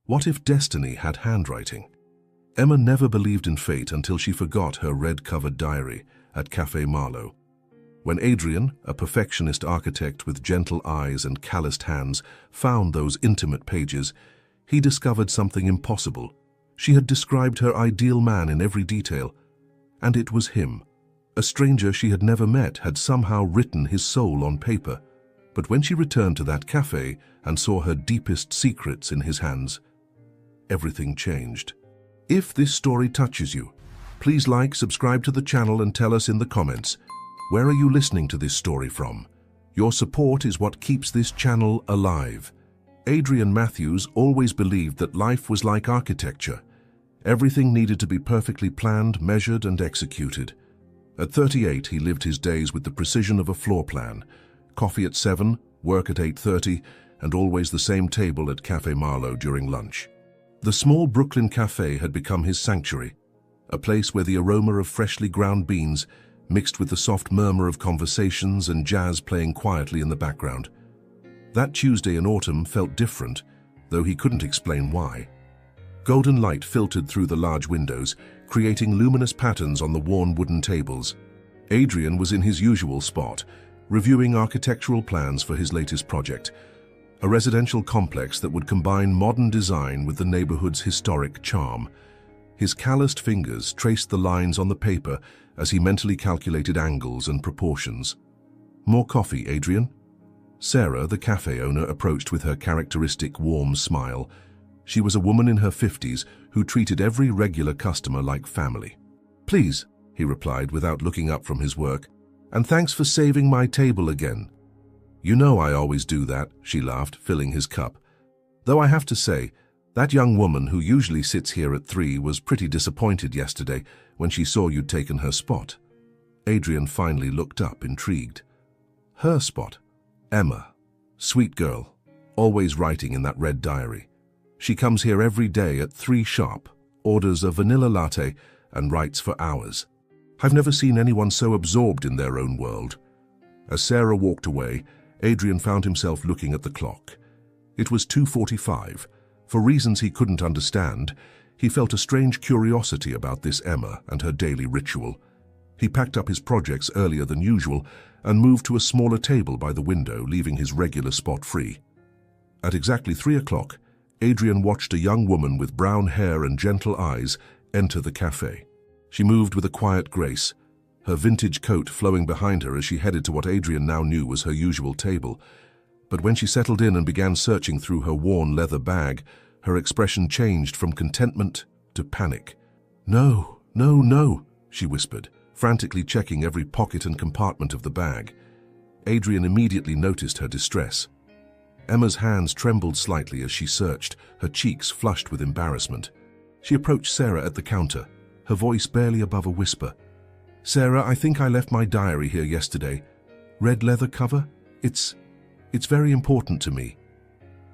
What if destiny had handwriting? Emma never believed in fate until she forgot her red-covered diary at Café Marlowe. When Adrian, a perfectionist architect with gentle eyes and calloused hands, found those intimate pages, he discovered something impossible. She had described her ideal man in every detail, and it was him. A stranger she had never met had somehow written his soul on paper. But when she returned to that cafe and saw her deepest secrets in his hands, everything changed. If this story touches you, please like, subscribe to the channel and tell us in the comments, where are you listening to this story from? Your support is what keeps this channel alive. Adrian Matthews always believed that life was like architecture. Everything needed to be perfectly planned, measured, and executed. At 38, he lived his days with the precision of a floor plan. Coffee at 7, work at 8:30, and always the same table at Café Marlowe during lunch. The small Brooklyn cafe had become his sanctuary, a place where the aroma of freshly ground beans mixed with the soft murmur of conversations and jazz playing quietly in the background. That Tuesday in autumn felt different, though he couldn't explain why. Golden light filtered through the large windows, creating luminous patterns on the worn wooden tables. Adrian was in his usual spot, reviewing architectural plans for his latest project, a residential complex that would combine modern design with the neighborhood's historic charm. His calloused fingers traced the lines on the paper as he mentally calculated angles and proportions. "More coffee, Adrian?" Sarah, the cafe owner, approached with her characteristic warm smile. She was a woman in her 50s who treated every regular customer like family. "Please," he replied without looking up from his work. "And thanks for saving my table again." "You know I always do that," she laughed, filling his cup. "Though I have to say, that young woman who usually sits here at 3 was pretty disappointed yesterday when she saw you'd taken her spot." Adrian finally looked up, intrigued. Her spot? Emma. Sweet girl, always writing in that red diary. She comes here every day at 3 sharp, orders a vanilla latte, and writes for hours. I've never seen anyone so absorbed in their own world. As Sarah walked away, Adrian found himself looking at the clock. It was 2:45. For reasons he couldn't understand, he felt a strange curiosity about this Emma and her daily ritual. He packed up his projects earlier than usual and moved to a smaller table by the window, leaving his regular spot free. At exactly 3 o'clock, Adrian watched a young woman with brown hair and gentle eyes enter the cafe. She moved with a quiet grace, her vintage coat flowing behind her as she headed to what Adrian now knew was her usual table. But when she settled in and began searching through her worn leather bag, her expression changed from contentment to panic. "No, no, no," she whispered, frantically checking every pocket and compartment of the bag. Adrian immediately noticed her distress. Emma's hands trembled slightly as she searched, her cheeks flushed with embarrassment. She approached Sarah at the counter, her voice barely above a whisper. "Sarah, I think I left my diary here yesterday. Red leather cover? It's very important to me."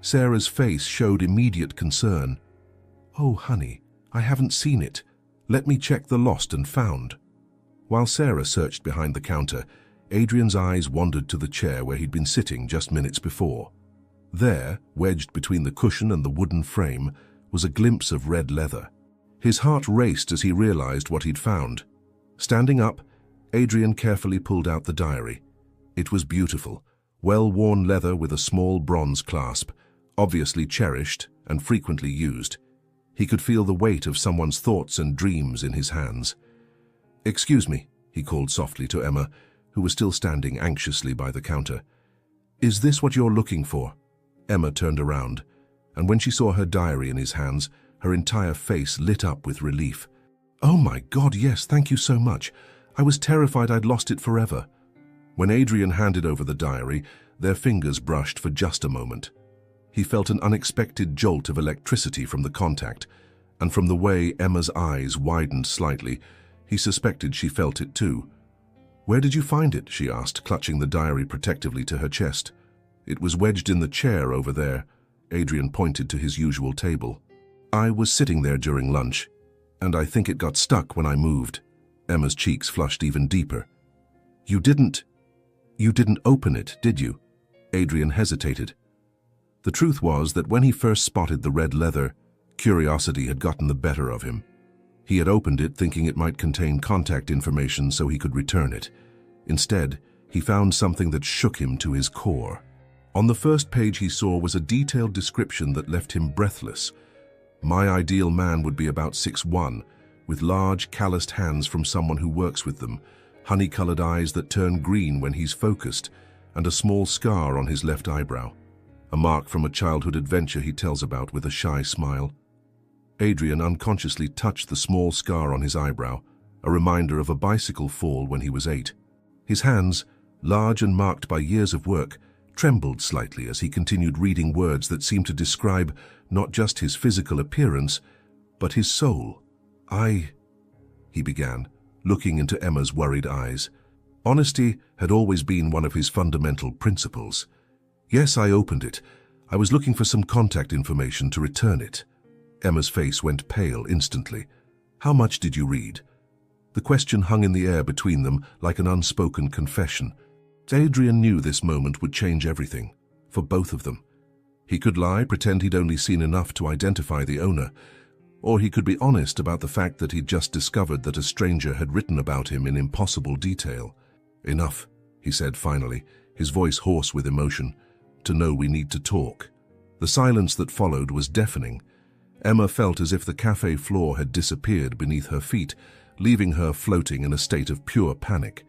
Sarah's face showed immediate concern. "Oh, honey, I haven't seen it. Let me check the lost and found." While Sarah searched behind the counter, Adrian's eyes wandered to the chair where he'd been sitting just minutes before. There, wedged between the cushion and the wooden frame, was a glimpse of red leather. His heart raced as he realized what he'd found. Standing up, Adrian carefully pulled out the diary. It was beautiful, well-worn leather with a small bronze clasp, obviously cherished and frequently used. He could feel the weight of someone's thoughts and dreams in his hands. "Excuse me," he called softly to Emma, who was still standing anxiously by the counter. "Is this what you're looking for?" Emma turned around, and when she saw her diary in his hands, her entire face lit up with relief. "Oh my God, yes, thank you so much. I was terrified I'd lost it forever." When Adrian handed over the diary, their fingers brushed for just a moment. He felt an unexpected jolt of electricity from the contact, and from the way Emma's eyes widened slightly, he suspected she felt it too. "Where did you find it?" she asked, clutching the diary protectively to her chest. "It was wedged in the chair over there." Adrian pointed to his usual table. "I was sitting there during lunch, and I think it got stuck when I moved." Emma's cheeks flushed even deeper. You didn't open it, did you?" Adrian hesitated. The truth was that when he first spotted the red leather, curiosity had gotten the better of him. He had opened it thinking it might contain contact information so he could return it. Instead, he found something that shook him to his core. On the first page he saw was a detailed description that left him breathless. My ideal man would be about 6'1", with large, calloused hands from someone who works with them, honey-colored eyes that turn green when he's focused, and a small scar on his left eyebrow, a mark from a childhood adventure he tells about with a shy smile. Adrian unconsciously touched the small scar on his eyebrow, a reminder of a bicycle fall when he was 8. His hands, large and marked by years of work, trembled slightly as he continued reading words that seemed to describe not just his physical appearance, but his soul. He began, looking into Emma's worried eyes. Honesty had always been one of his fundamental principles. Yes, I opened it. I was looking for some contact information to return it. Emma's face went pale instantly. How much did you read? The question hung in the air between them like an unspoken confession. Adrian knew this moment would change everything, for both of them. He could lie, pretend he'd only seen enough to identify the owner, or he could be honest about the fact that he'd just discovered that a stranger had written about him in impossible detail. Enough, he said finally, his voice hoarse with emotion. To know we need to talk. The silence that followed was deafening. Emma felt as if the cafe floor had disappeared beneath her feet, leaving her floating in a state of pure panic.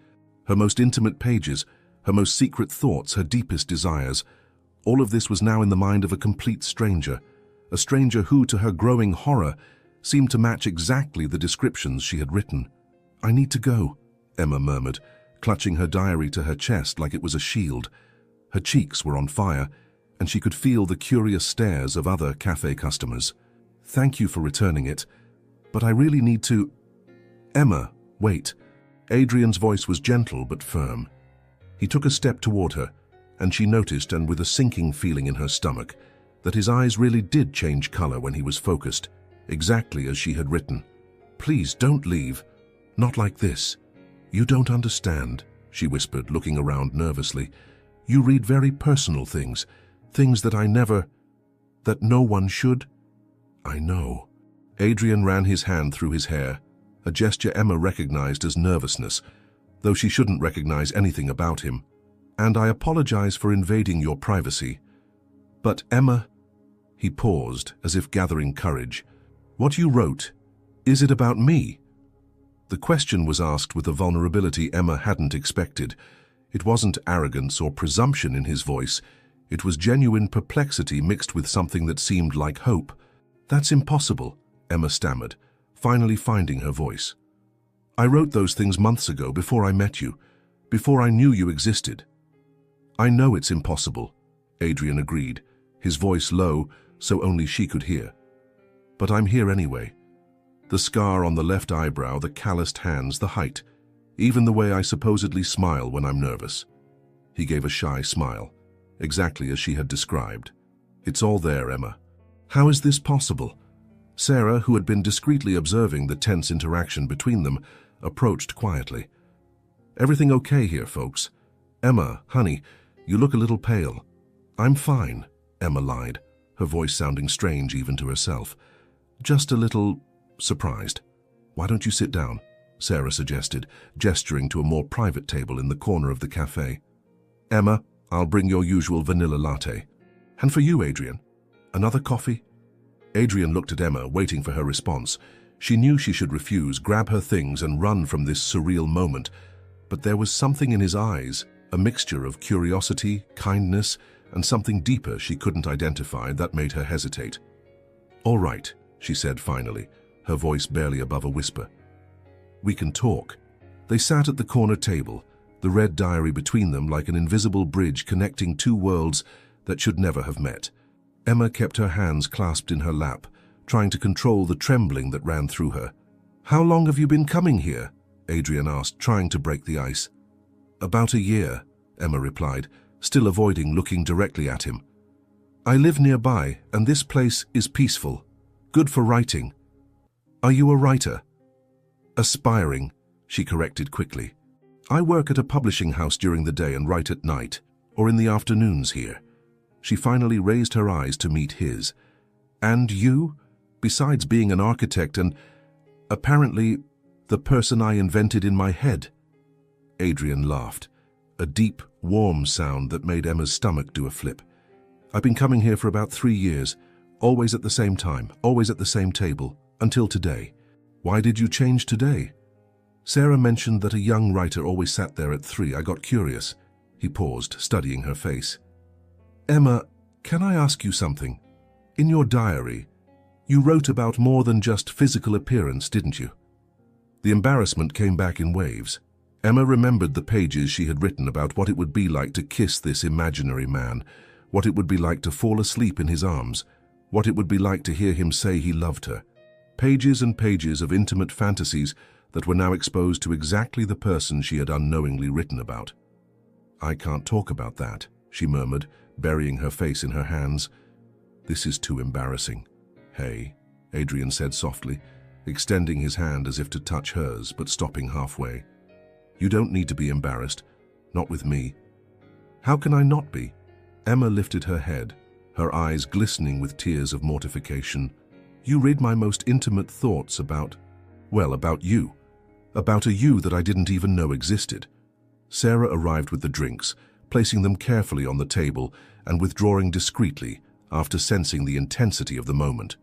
Her most intimate pages, her most secret thoughts, her deepest desires, all of this was now in the mind of a complete stranger, a stranger who, to her growing horror, seemed to match exactly the descriptions she had written. I need to go, Emma murmured, clutching her diary to her chest like it was a shield. Her cheeks were on fire, and she could feel the curious stares of other cafe customers. Thank you for returning it, but I really need to... Emma, wait. Adrian's voice was gentle but firm. He took a step toward her, and she noticed, and with a sinking feeling in her stomach, that his eyes really did change color when he was focused, exactly as she had written. Please don't leave. Not like this. You don't understand, she whispered, looking around nervously. You read very personal things, things that that no one should. I know. Adrian ran his hand through his hair, a gesture Emma recognized as nervousness, though she shouldn't recognize anything about him. And I apologize for invading your privacy. But Emma... He paused, as if gathering courage. What you wrote, is it about me? The question was asked with a vulnerability Emma hadn't expected. It wasn't arrogance or presumption in his voice. It was genuine perplexity mixed with something that seemed like hope. That's impossible, Emma stammered, finally finding her voice. I wrote those things months ago, before I met you, before I knew you existed. I know it's impossible, Adrian agreed, his voice low so only she could hear. But I'm here anyway. The scar on the left eyebrow, the calloused hands, the height, even the way I supposedly smile when I'm nervous. He gave a shy smile, exactly as she had described. It's all there, Emma. How is this possible? Sarah, who had been discreetly observing the tense interaction between them, approached quietly. Everything okay here, folks? Emma, honey, you look a little pale. I'm fine, Emma lied, her voice sounding strange even to herself. Just a little surprised. Why don't you sit down? Sarah suggested, gesturing to a more private table in the corner of the cafe. Emma, I'll bring your usual vanilla latte. And for you, Adrian, another coffee? Adrian looked at Emma, waiting for her response. She knew she should refuse, grab her things and run from this surreal moment, but there was something in his eyes, a mixture of curiosity, kindness, and something deeper she couldn't identify that made her hesitate. All right, she said finally, her voice barely above a whisper. We can talk. They sat at the corner table, the red diary between them like an invisible bridge connecting two worlds that should never have met. Emma kept her hands clasped in her lap, trying to control the trembling that ran through her. How long have you been coming here? Adrian asked, trying to break the ice. About a year, Emma replied, still avoiding looking directly at him. I live nearby, and this place is peaceful. Good for writing. Are you a writer? Aspiring, she corrected quickly. I work at a publishing house during the day and write at night, or in the afternoons here. She finally raised her eyes to meet his. "And you? Besides being an architect and, apparently, the person I invented in my head." Adrian laughed, a deep, warm sound that made Emma's stomach do a flip. "I've been coming here for about 3 years, always at the same time, always at the same table, until today." "Why did you change today?" "Sarah mentioned that a young writer always sat there at 3. I got curious." He paused, studying her face. "Emma, can I ask you something? In your diary, you wrote about more than just physical appearance, didn't you?" The embarrassment came back in waves. Emma remembered the pages she had written about what it would be like to kiss this imaginary man, what it would be like to fall asleep in his arms, what it would be like to hear him say he loved her. Pages and pages of intimate fantasies that were now exposed to exactly the person she had unknowingly written about. "I can't talk about that," she murmured, burying her face in her hands. "This is too embarrassing." "Hey," Adrian said softly, extending his hand as if to touch hers, but stopping halfway. "You don't need to be embarrassed, not with me." "How can I not be?" Emma lifted her head, her eyes glistening with tears of mortification. "You read my most intimate thoughts about you. About a you that I didn't even know existed." Sarah arrived with the drinks, placing them carefully on the table and withdrawing discreetly after sensing the intensity of the moment.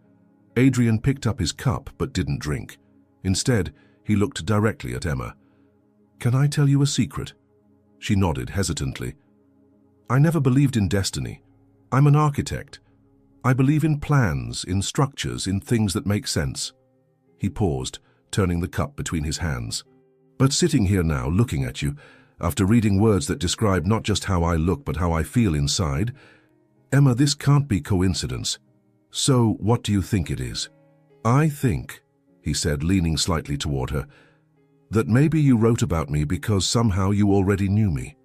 Adrian picked up his cup but didn't drink. Instead, he looked directly at Emma. "Can I tell you a secret?" She nodded hesitantly. "I never believed in destiny. I'm an architect. I believe in plans, in structures, in things that make sense." He paused, turning the cup between his hands. "But sitting here now, looking at you, after reading words that describe not just how I look but how I feel inside, Emma, this can't be coincidence. So what do you think it is?" "I think," he said, leaning slightly toward her, "that maybe you wrote about me because somehow you already knew me.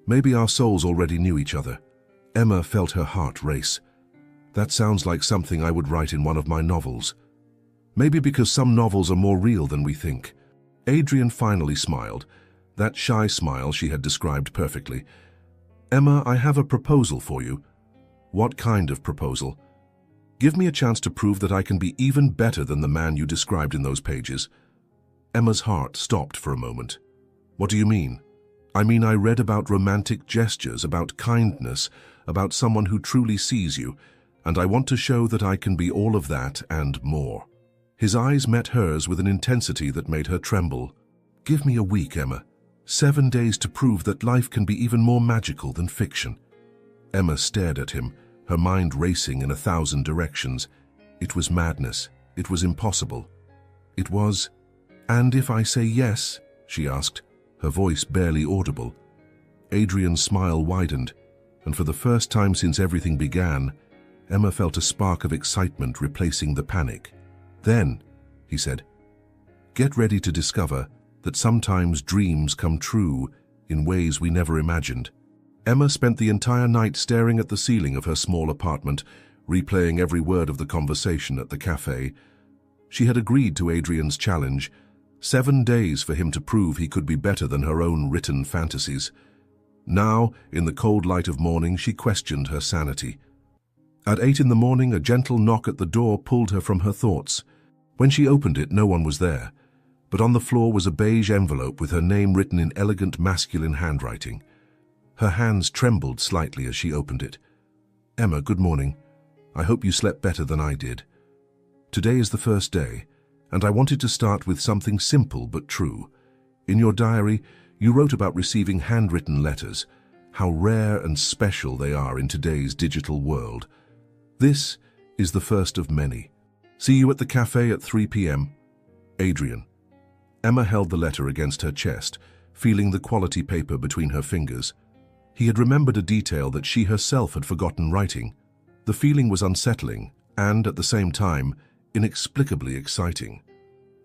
Maybe our souls already knew each other." Emma felt her heart race. "That sounds like something I would write in one of my novels. Maybe because some novels are more real than we think." Adrian finally smiled, that shy smile she had described perfectly. "Emma, I have a proposal for you." "What kind of proposal?" "Give me a chance to prove that I can be even better than the man you described in those pages." Emma's heart stopped for a moment. "What do you mean?" "I mean, I read about romantic gestures, about kindness, about someone who truly sees you, and I want to show that I can be all of that and more." His eyes met hers with an intensity that made her tremble. "Give me a week, Emma. 7 days to prove that life can be even more magical than fiction." Emma stared at him, her mind racing in 1,000 directions. It was madness. It was impossible. It was, "And if I say yes?" she asked, her voice barely audible. Adrian's smile widened, and for the first time since everything began, Emma felt a spark of excitement replacing the panic. "Then," he said, "get ready to discover that sometimes dreams come true in ways we never imagined." Emma spent the entire night staring at the ceiling of her small apartment, replaying every word of the conversation at the cafe. She had agreed to Adrian's challenge, 7 days for him to prove he could be better than her own written fantasies. Now, in the cold light of morning, she questioned her sanity. At 8 in the morning, a gentle knock at the door pulled her from her thoughts. When she opened it, no one was there, but on the floor was a beige envelope with her name written in elegant masculine handwriting. Her hands trembled slightly as she opened it. "Emma, good morning. I hope you slept better than I did. Today is the first day, and I wanted to start with something simple but true. In your diary, you wrote about receiving handwritten letters, how rare and special they are in today's digital world. This is the first of many. See you at the cafe at 3 p.m. Adrian." Emma held the letter against her chest, feeling the quality paper between her fingers. He had remembered a detail that she herself had forgotten writing. The feeling was unsettling and, at the same time, inexplicably exciting.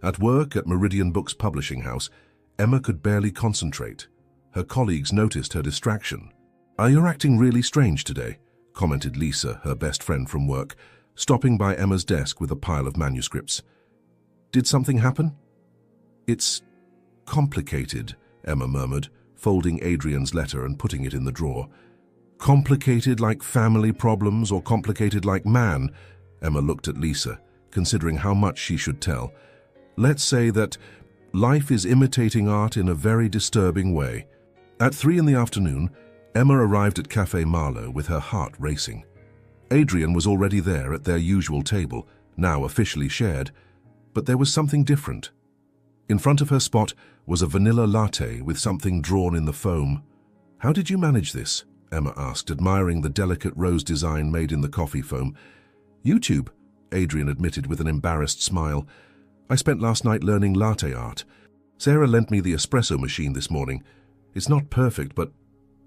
At work at Meridian Books Publishing House, Emma could barely concentrate. Her colleagues noticed her distraction. "You're acting really strange today," commented Lisa, her best friend from work, stopping by Emma's desk with a pile of manuscripts. "Did something happen?" "It's complicated," Emma murmured, folding Adrian's letter and putting it in the drawer. Complicated like family problems or complicated like man? Emma looked at Lisa, considering how much she should tell. Let's say that life is imitating art in a very disturbing way. At 3 in the afternoon, Emma arrived at Café Marlowe with her heart racing. Adrian was already there at their usual table, now officially shared, but there was something different. In front of her spot was a vanilla latte with something drawn in the foam. "How did you manage this?" Emma asked, admiring the delicate rose design made in the coffee foam. "YouTube," Adrian admitted with an embarrassed smile. "I spent last night learning latte art. Sarah lent me the espresso machine this morning. It's not perfect, but—"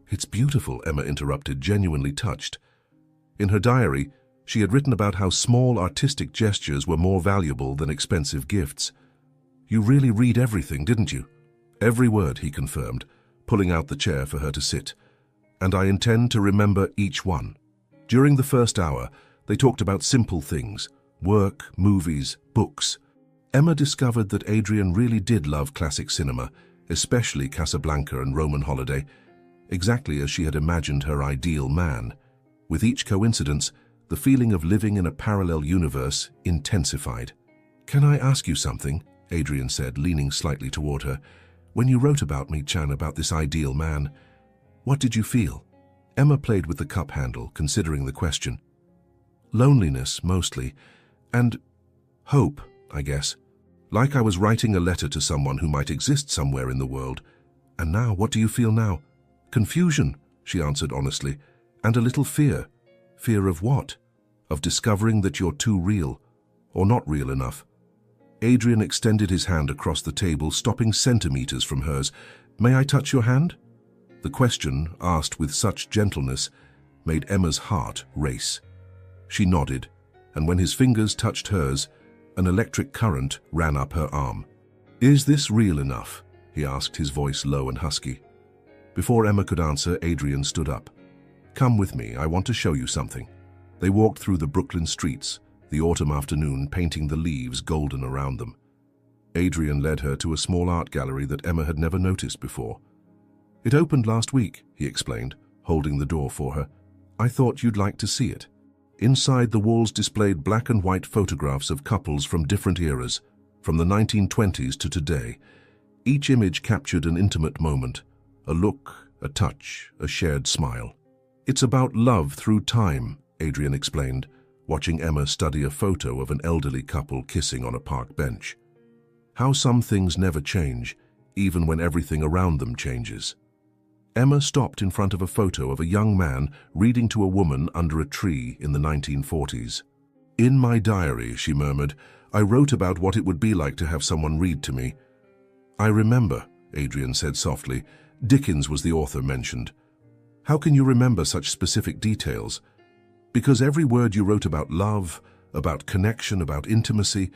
"It's beautiful," Emma interrupted, genuinely touched. In her diary, she had written about how small artistic gestures were more valuable than expensive gifts. "You really read everything, didn't you?" "Every word," he confirmed, pulling out the chair for her to sit. "And I intend to remember each one." During the first hour, they talked about simple things: work, movies, books. Emma discovered that Adrian really did love classic cinema, especially Casablanca and Roman Holiday, exactly as she had imagined her ideal man. With each coincidence, the feeling of living in a parallel universe intensified. "Can I ask you something?" Adrian said, leaning slightly toward her. "When you wrote about me, Chan, about this ideal man, what did you feel?" Emma played with the cup handle, considering the question. "Loneliness, mostly, and hope, I guess. Like I was writing a letter to someone who might exist somewhere in the world. And now, what do you feel now?" "Confusion," she answered honestly, "and a little fear." "Fear of what?" "Of discovering that you're too real, or not real enough." Adrian extended his hand across the table, stopping centimeters from hers. "May I touch your hand?" The question, asked with such gentleness, made Emma's heart race. She nodded, and when his fingers touched hers, an electric current ran up her arm. "Is this real enough?" he asked, his voice low and husky. Before Emma could answer, Adrian stood up. "Come with me, I want to show you something." They walked through the Brooklyn streets, the autumn afternoon painting the leaves golden around them. Adrian led her to a small art gallery that Emma had never noticed before. "It opened last week," he explained, holding the door for her. "I thought you'd like to see it." Inside, the walls displayed black and white photographs of couples from different eras, from the 1920s to today. Each image captured an intimate moment, a look, a touch, a shared smile. "It's about love through time," Adrian explained, watching Emma study a photo of an elderly couple kissing on a park bench. "How some things never change, even when everything around them changes." Emma stopped in front of a photo of a young man reading to a woman under a tree in the 1940s. "In my diary," she murmured, "I wrote about what it would be like to have someone read to me." "I remember," Adrian said softly. "Dickens was the author mentioned." "How can you remember such specific details?" "Because every word you wrote about love, about connection, about intimacy,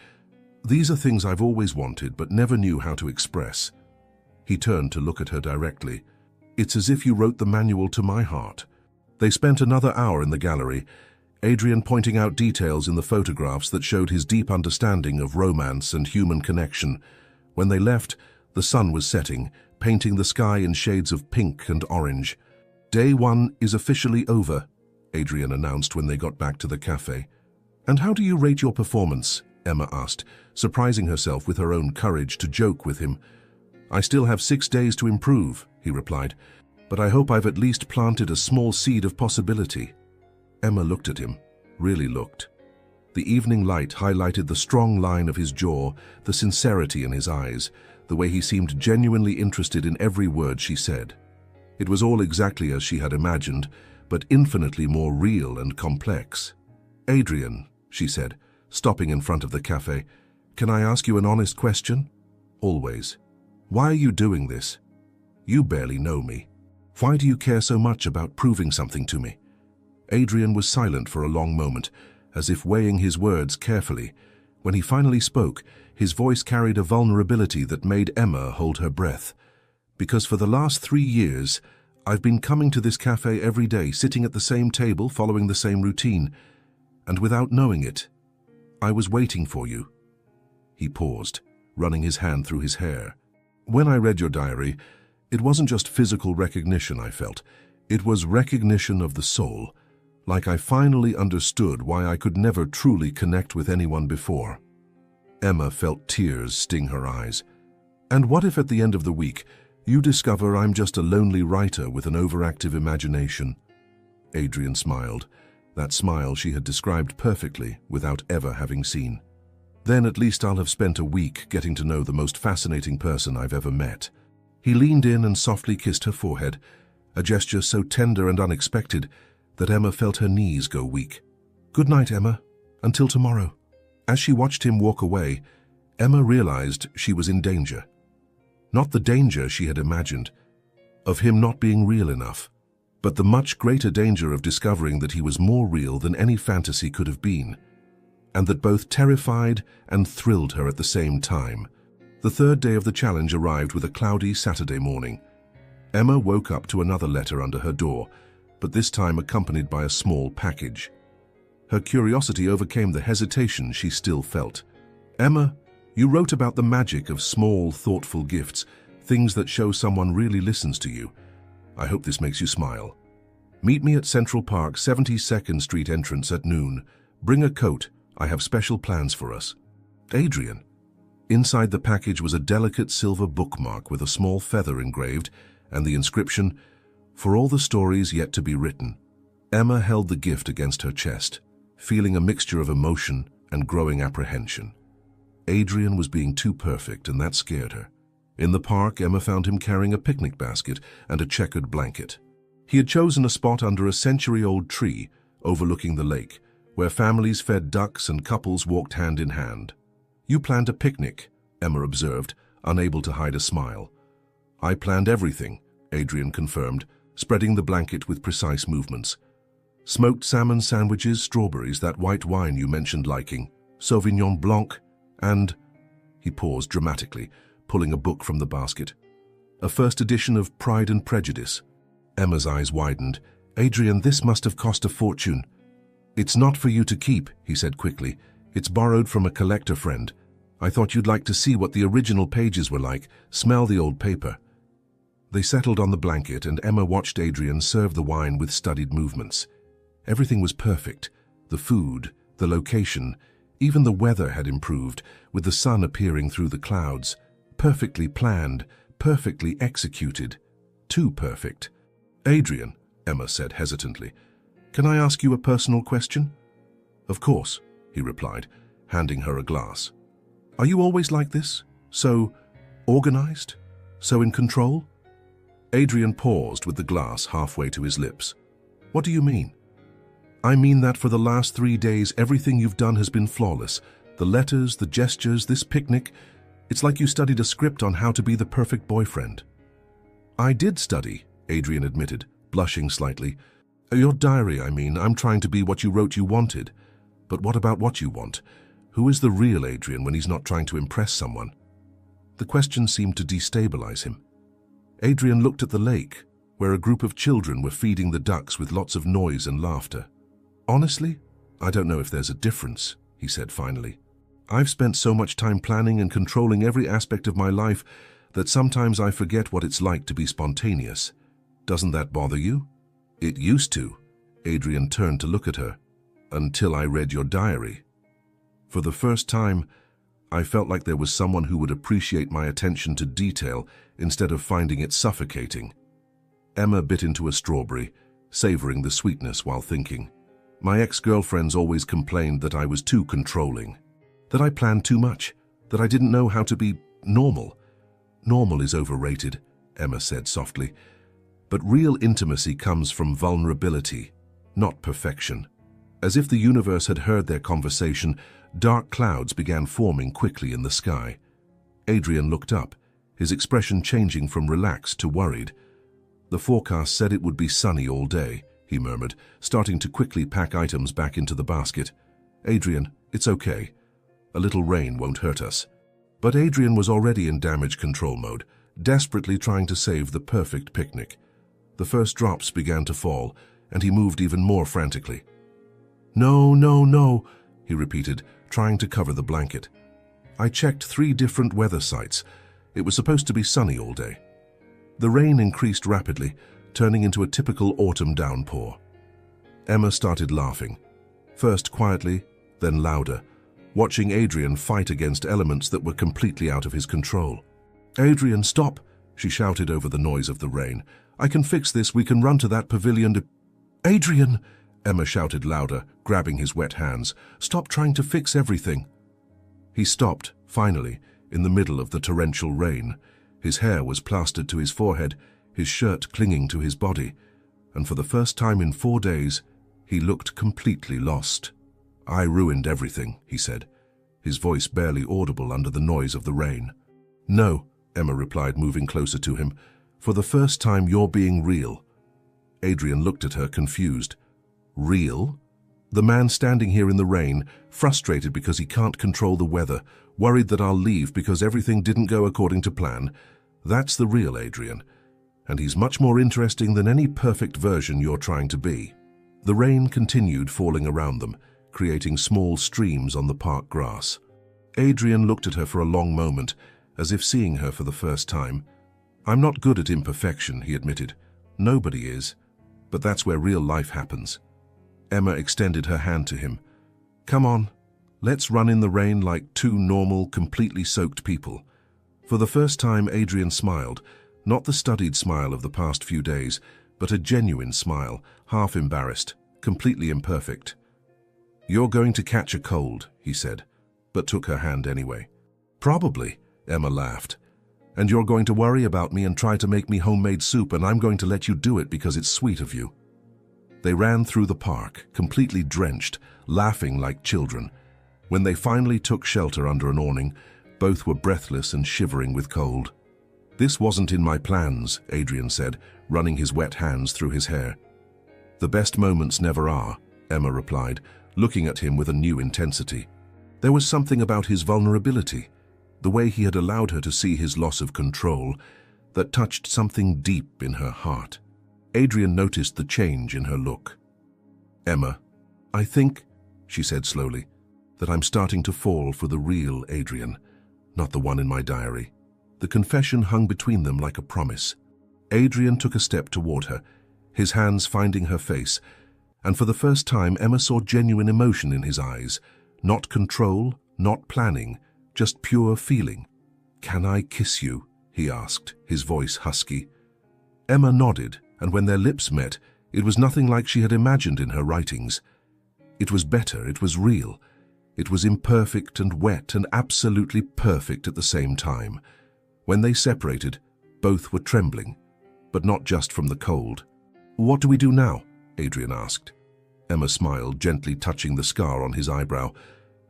these are things I've always wanted but never knew how to express." He turned to look at her directly. "It's as if you wrote the manual to my heart." They spent another hour in the gallery, Adrian pointing out details in the photographs that showed his deep understanding of romance and human connection. When they left, the sun was setting, painting the sky in shades of pink and orange. "Day 1 is officially over," Adrian announced when they got back to the cafe. "And how do you rate your performance?" Emma asked, surprising herself with her own courage to joke with him. "I still have 6 days to improve," he replied, "but I hope I've at least planted a small seed of possibility." Emma looked at him, really looked. The evening light highlighted the strong line of his jaw, the sincerity in his eyes, the way he seemed genuinely interested in every word she said. It was all exactly as she had imagined, but infinitely more real and complex. "Adrian," she said, stopping in front of the cafe, "can I ask you an honest question?" "Always." "Why are you doing this? You barely know me. Why do you care so much about proving something to me?" Adrian was silent for a long moment, as if weighing his words carefully. When he finally spoke, his voice carried a vulnerability that made Emma hold her breath. "Because for the last 3 years, I've been coming to this cafe every day, sitting at the same table, following the same routine. And without knowing it, I was waiting for you." He paused, running his hand through his hair. "When I read your diary, it wasn't just physical recognition I felt. It was recognition of the soul, like I finally understood why I could never truly connect with anyone before. Emma felt tears sting her eyes. And what if at the end of the week, you discover I'm just a lonely writer with an overactive imagination? Adrian smiled, that smile she had described perfectly without ever having seen. Then at least I'll have spent a week getting to know the most fascinating person I've ever met. He leaned in and softly kissed her forehead, a gesture so tender and unexpected that Emma felt her knees go weak. Good night, Emma. Until tomorrow. As she watched him walk away, Emma realized she was in danger. Not the danger she had imagined, of him not being real enough, but the much greater danger of discovering that he was more real than any fantasy could have been, and that both terrified and thrilled her at the same time. The third day of the challenge arrived with a cloudy Saturday morning. Emma woke up to another letter under her door, but this time accompanied by a small package. Her curiosity overcame the hesitation she still felt. Emma, you wrote about the magic of small, thoughtful gifts, things that show someone really listens to you. I hope this makes you smile. Meet me at Central Park 72nd Street entrance at noon. Bring a coat. I have special plans for us. Adrian. Inside the package was a delicate silver bookmark with a small feather engraved and the inscription, "For all the stories yet to be written." Emma held the gift against her chest, feeling a mixture of emotion and growing apprehension. Adrian was being too perfect, and that scared her. In the park, Emma found him carrying a picnic basket and a checkered blanket. He had chosen a spot under a century-old tree overlooking the lake, where families fed ducks and couples walked hand in hand. You planned a picnic, Emma observed, unable to hide a smile. I planned everything, Adrian confirmed, spreading the blanket with precise movements. Smoked salmon sandwiches, strawberries, that white wine you mentioned liking, Sauvignon Blanc, and... He paused dramatically, pulling a book from the basket. A first edition of Pride and Prejudice. Emma's eyes widened. Adrian, this must have cost a fortune. It's not for you to keep, he said quickly. It's borrowed from a collector friend. I thought you'd like to see what the original pages were like, smell the old paper. They settled on the blanket, and Emma watched Adrian serve the wine with studied movements. Everything was perfect. The food, the location, even the weather had improved, with the sun appearing through the clouds. Perfectly planned, perfectly executed. Too perfect. Adrian, Emma said hesitantly, can I ask you a personal question? Of course, he replied, handing her a glass. Are you always like this? So organized? So in control? Adrian paused with the glass halfway to his lips. What do you mean? I mean that for the last 3 days, everything you've done has been flawless. The letters, the gestures, this picnic. It's like you studied a script on how to be the perfect boyfriend. I did study, Adrian admitted, blushing slightly. Your diary, I mean. I'm trying to be what you wrote you wanted. But what about what you want? Who is the real Adrian when he's not trying to impress someone? The question seemed to destabilize him. Adrian looked at the lake, where a group of children were feeding the ducks with lots of noise and laughter. Honestly, I don't know if there's a difference, he said finally. I've spent so much time planning and controlling every aspect of my life that sometimes I forget what it's like to be spontaneous. Doesn't that bother you? It used to. Adrian turned to look at her. Until I read your diary. For the first time, I felt like there was someone who would appreciate my attention to detail instead of finding it suffocating. Emma bit into a strawberry, savoring the sweetness while thinking. My ex-girlfriends always complained that I was too controlling, that I planned too much, that I didn't know how to be normal. Normal is overrated, Emma said softly. But real intimacy comes from vulnerability, not perfection. As if the universe had heard their conversation, dark clouds began forming quickly in the sky. Adrian looked up, his expression changing from relaxed to worried. The forecast said it would be sunny all day, he murmured, starting to quickly pack items back into the basket. Adrian, it's okay. A little rain won't hurt us. But Adrian was already in damage control mode, desperately trying to save the perfect picnic. The first drops began to fall, and he moved even more frantically. No, no, no, he repeated, trying to cover the blanket. I checked 3 different weather sites. It was supposed to be sunny all day. The rain increased rapidly, turning into a typical autumn downpour. Emma started laughing, first quietly, then louder, watching Adrian fight against elements that were completely out of his control. "Adrian, stop!" she shouted over the noise of the rain. "I can fix this. We can run to that pavilion to—" "Adrian!" Emma shouted louder, grabbing his wet hands. "Stop trying to fix everything." He stopped, finally, in the middle of the torrential rain. His hair was plastered to his forehead, his shirt clinging to his body, and for the first time in 4 days, he looked completely lost. "I ruined everything," he said, his voice barely audible under the noise of the rain. "No," Emma replied, moving closer to him. "For the first time, you're being real." Adrian looked at her, confused. "Real?" The man standing here in the rain, frustrated because he can't control the weather, worried that I'll leave because everything didn't go according to plan. That's the real Adrian. And he's much more interesting than any perfect version you're trying to be. The rain continued falling around them, creating small streams on the park grass. Adrian looked at her for a long moment, as if seeing her for the first time. "I'm not good at imperfection," he admitted. "Nobody is. But that's where real life happens." Emma extended her hand to him. "Come on, let's run in the rain like two normal, completely soaked people." For the first time, Adrian smiled, not the studied smile of the past few days, but a genuine smile, half embarrassed, completely imperfect. "You're going to catch a cold," he said, but took her hand anyway. "Probably," Emma laughed. "And you're going to worry about me and try to make me homemade soup, and I'm going to let you do it because it's sweet of you." They ran through the park, completely drenched, laughing like children. When they finally took shelter under an awning, both were breathless and shivering with cold. "This wasn't in my plans," Adrian said, running his wet hands through his hair. "The best moments never are," Emma replied, looking at him with a new intensity. There was something about his vulnerability, the way he had allowed her to see his loss of control, that touched something deep in her heart. Adrian noticed the change in her look. "Emma, I think," she said slowly, "that I'm starting to fall for the real Adrian, not the one in my diary." The confession hung between them like a promise. Adrian took a step toward her, his hands finding her face, and for the first time Emma saw genuine emotion in his eyes, not control, not planning, just pure feeling. "Can I kiss you?" he asked, his voice husky. Emma nodded, and when their lips met, it was nothing like she had imagined in her writings. It was better, it was real. It was imperfect and wet and absolutely perfect at the same time. When they separated, both were trembling, but not just from the cold. "What do we do now?" Adrian asked. Emma smiled, gently touching the scar on his eyebrow.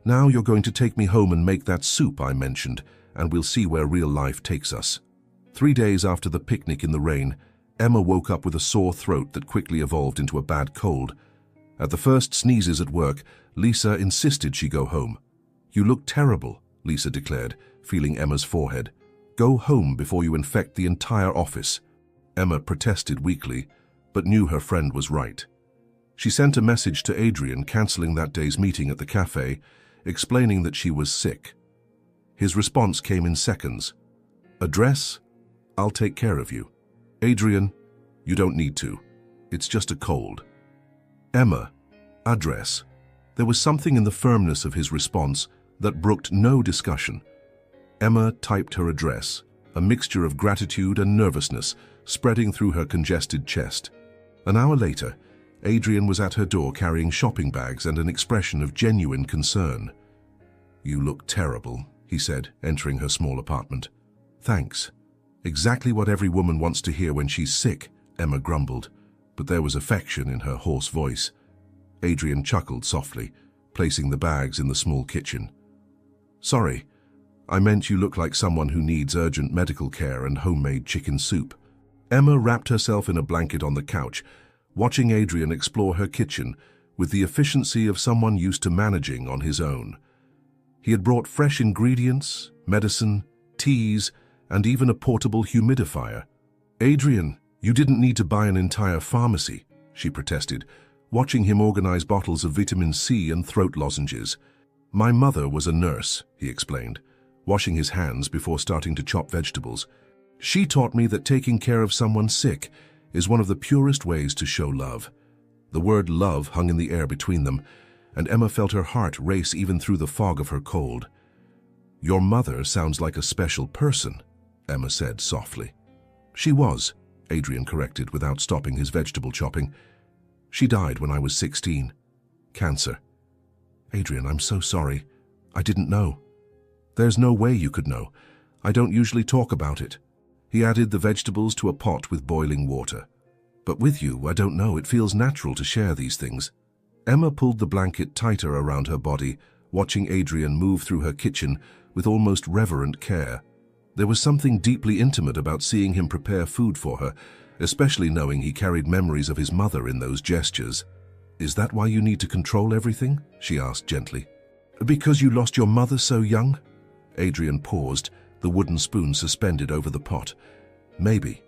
"Now you're going to take me home and make that soup I mentioned, and we'll see where real life takes us." 3 days after the picnic in the rain, Emma woke up with a sore throat that quickly evolved into a bad cold. At the first sneezes at work, Lisa insisted she go home. "You look terrible," Lisa declared, feeling Emma's forehead. "Go home before you infect the entire office." Emma protested weakly, but knew her friend was right. She sent a message to Adrian cancelling that day's meeting at the cafe, explaining that she was sick. His response came in seconds. "Address? I'll take care of you." "Adrian, you don't need to. It's just a cold." "Emma, address." There was something in the firmness of his response that brooked no discussion. Emma typed her address, a mixture of gratitude and nervousness spreading through her congested chest. An hour later, Adrian was at her door carrying shopping bags and an expression of genuine concern. "You look terrible," he said, entering her small apartment. "Thanks. Exactly what every woman wants to hear when she's sick," Emma grumbled, but there was affection in her hoarse voice. Adrian chuckled softly, placing the bags in the small kitchen. "Sorry, I meant you look like someone who needs urgent medical care and homemade chicken soup." Emma wrapped herself in a blanket on the couch, watching Adrian explore her kitchen with the efficiency of someone used to managing on his own. He had brought fresh ingredients, medicine, teas, and even a portable humidifier. "Adrian, you didn't need to buy an entire pharmacy," she protested, watching him organize bottles of vitamin C and throat lozenges. "My mother was a nurse," he explained, washing his hands before starting to chop vegetables. "She taught me that taking care of someone sick is one of the purest ways to show love. The word love hung in the air between them, and Emma felt her heart race even through the fog of her cold. "Your mother sounds like a special person," Emma said softly. "She was," Adrian corrected without stopping his vegetable chopping. "She died when I was 16. Cancer." "Adrian, I'm so sorry. I didn't know." "There's no way you could know. I don't usually talk about it." He added the vegetables to a pot with boiling water. "But with you, I don't know, it feels natural to share these things." Emma pulled the blanket tighter around her body, watching Adrian move through her kitchen with almost reverent care. There was something deeply intimate about seeing him prepare food for her, especially knowing he carried memories of his mother in those gestures. "Is that why you need to control everything?" she asked gently. "Because you lost your mother so young?" Adrian paused, the wooden spoon suspended over the pot. "Maybe.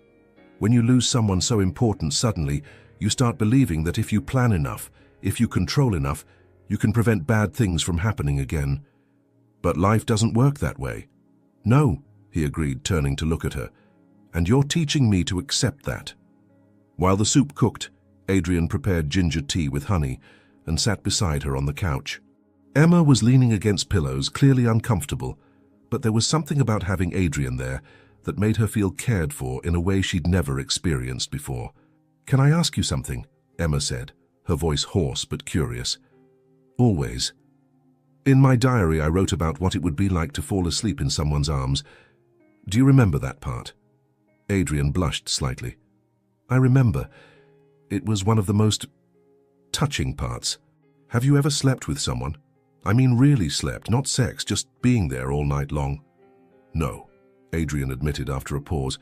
When you lose someone so important suddenly, you start believing that if you plan enough, if you control enough, you can prevent bad things from happening again. But life doesn't work that way." "No," he agreed, turning to look at her. "And you're teaching me to accept that." While the soup cooked, Adrian prepared ginger tea with honey and sat beside her on the couch. Emma was leaning against pillows, clearly uncomfortable, but there was something about having Adrian there that made her feel cared for in a way she'd never experienced before. "Can I ask you something?" Emma said, her voice hoarse but curious. "Always. In my diary I wrote about what it would be like to fall asleep in someone's arms. Do you remember that part?" Adrian blushed slightly. "I remember. It was one of the most touching parts. Have you ever slept with someone? I mean really slept, not sex, just being there all night long." "No," Adrian admitted after a pause.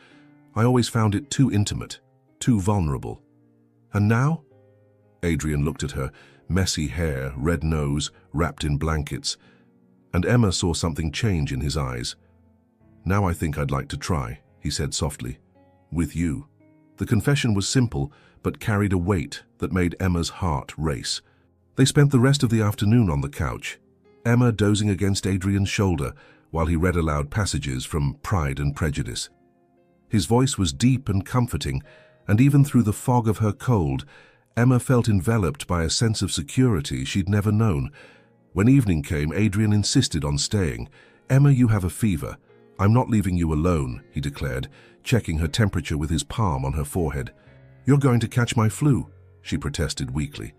"I always found it too intimate, too vulnerable." "And now?" Adrian looked at her, messy hair, red nose, wrapped in blankets, and Emma saw something change in his eyes. "Now I think I'd like to try," he said softly. "With you." The confession was simple, but carried a weight that made Emma's heart race. They spent the rest of the afternoon on the couch, Emma dozing against Adrian's shoulder while he read aloud passages from Pride and Prejudice. His voice was deep and comforting, and even through the fog of her cold, Emma felt enveloped by a sense of security she'd never known. When evening came, Adrian insisted on staying. "Emma, you have a fever. I'm not leaving you alone," he declared, checking her temperature with his palm on her forehead. "You're going to catch my flu," she protested weakly.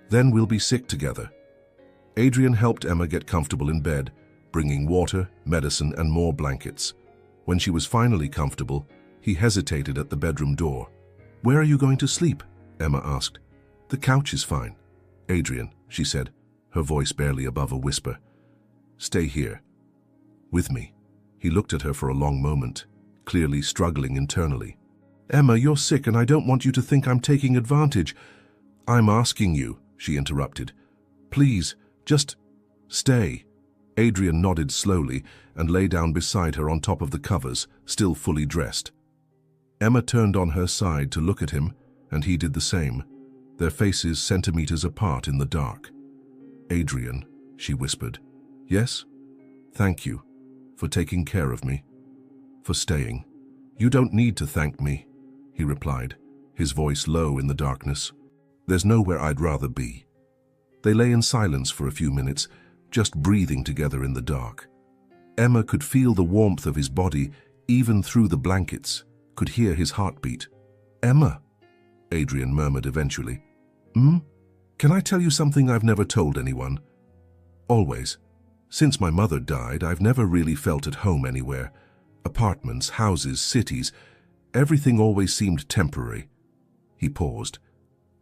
"Then we'll be sick together." Adrian helped Emma get comfortable in bed, bringing water, medicine, and more blankets. When she was finally comfortable, he hesitated at the bedroom door. "Where are you going to sleep?" Emma asked. "The couch is fine." "Adrian," she said, her voice barely above a whisper. "Stay here. With me." He looked at her for a long moment, clearly struggling internally. "Emma, you're sick and I don't want you to think I'm taking advantage." "I'm asking you," she interrupted. "Please, just stay." Adrian nodded slowly and lay down beside her on top of the covers, still fully dressed. Emma turned on her side to look at him, and he did the same, their faces centimeters apart in the dark. "Adrian," she whispered. "Yes? Thank you for taking care of me, for staying." "You don't need to thank me," he replied, his voice low in the darkness. "There's nowhere I'd rather be." They lay in silence for a few minutes, just breathing together in the dark. Emma could feel the warmth of his body even through the blankets, could hear his heartbeat. "Emma," Adrian murmured eventually. Can I tell you something I've never told anyone?" "Always. Since my mother died, I've never really felt at home anywhere. Apartments, houses, cities, everything always seemed temporary." He paused.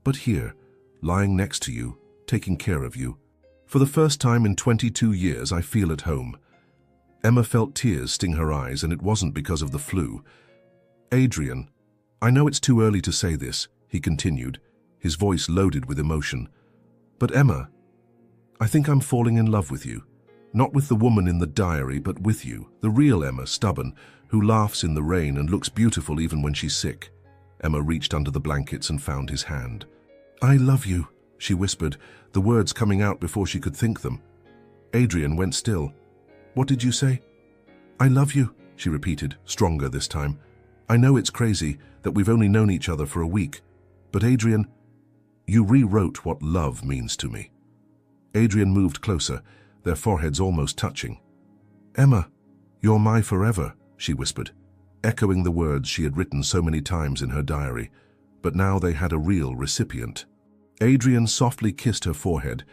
"But here, lying next to you, taking care of you, for the first time in 22 years, I feel at home." Emma felt tears sting her eyes, and it wasn't because of the flu. "Adrian, I know it's too early to say this," he continued, his voice loaded with emotion. "But Emma, I think I'm falling in love with you. Not with the woman in the diary, but with you, the real Emma, stubborn, who laughs in the rain and looks beautiful even when she's sick." Emma reached under the blankets and found his hand. "I love you," she whispered, the words coming out before she could think them. Adrian went still. "What did you say?" "I love you," she repeated, stronger this time. I know it's crazy that we've only known each other for a week, but Adrian, you rewrote what love means to me." Adrian moved closer, their foreheads almost touching. "Emma, you're my forever," she whispered, echoing the words she had written so many times in her diary, but now they had a real recipient. Adrian softly kissed her forehead,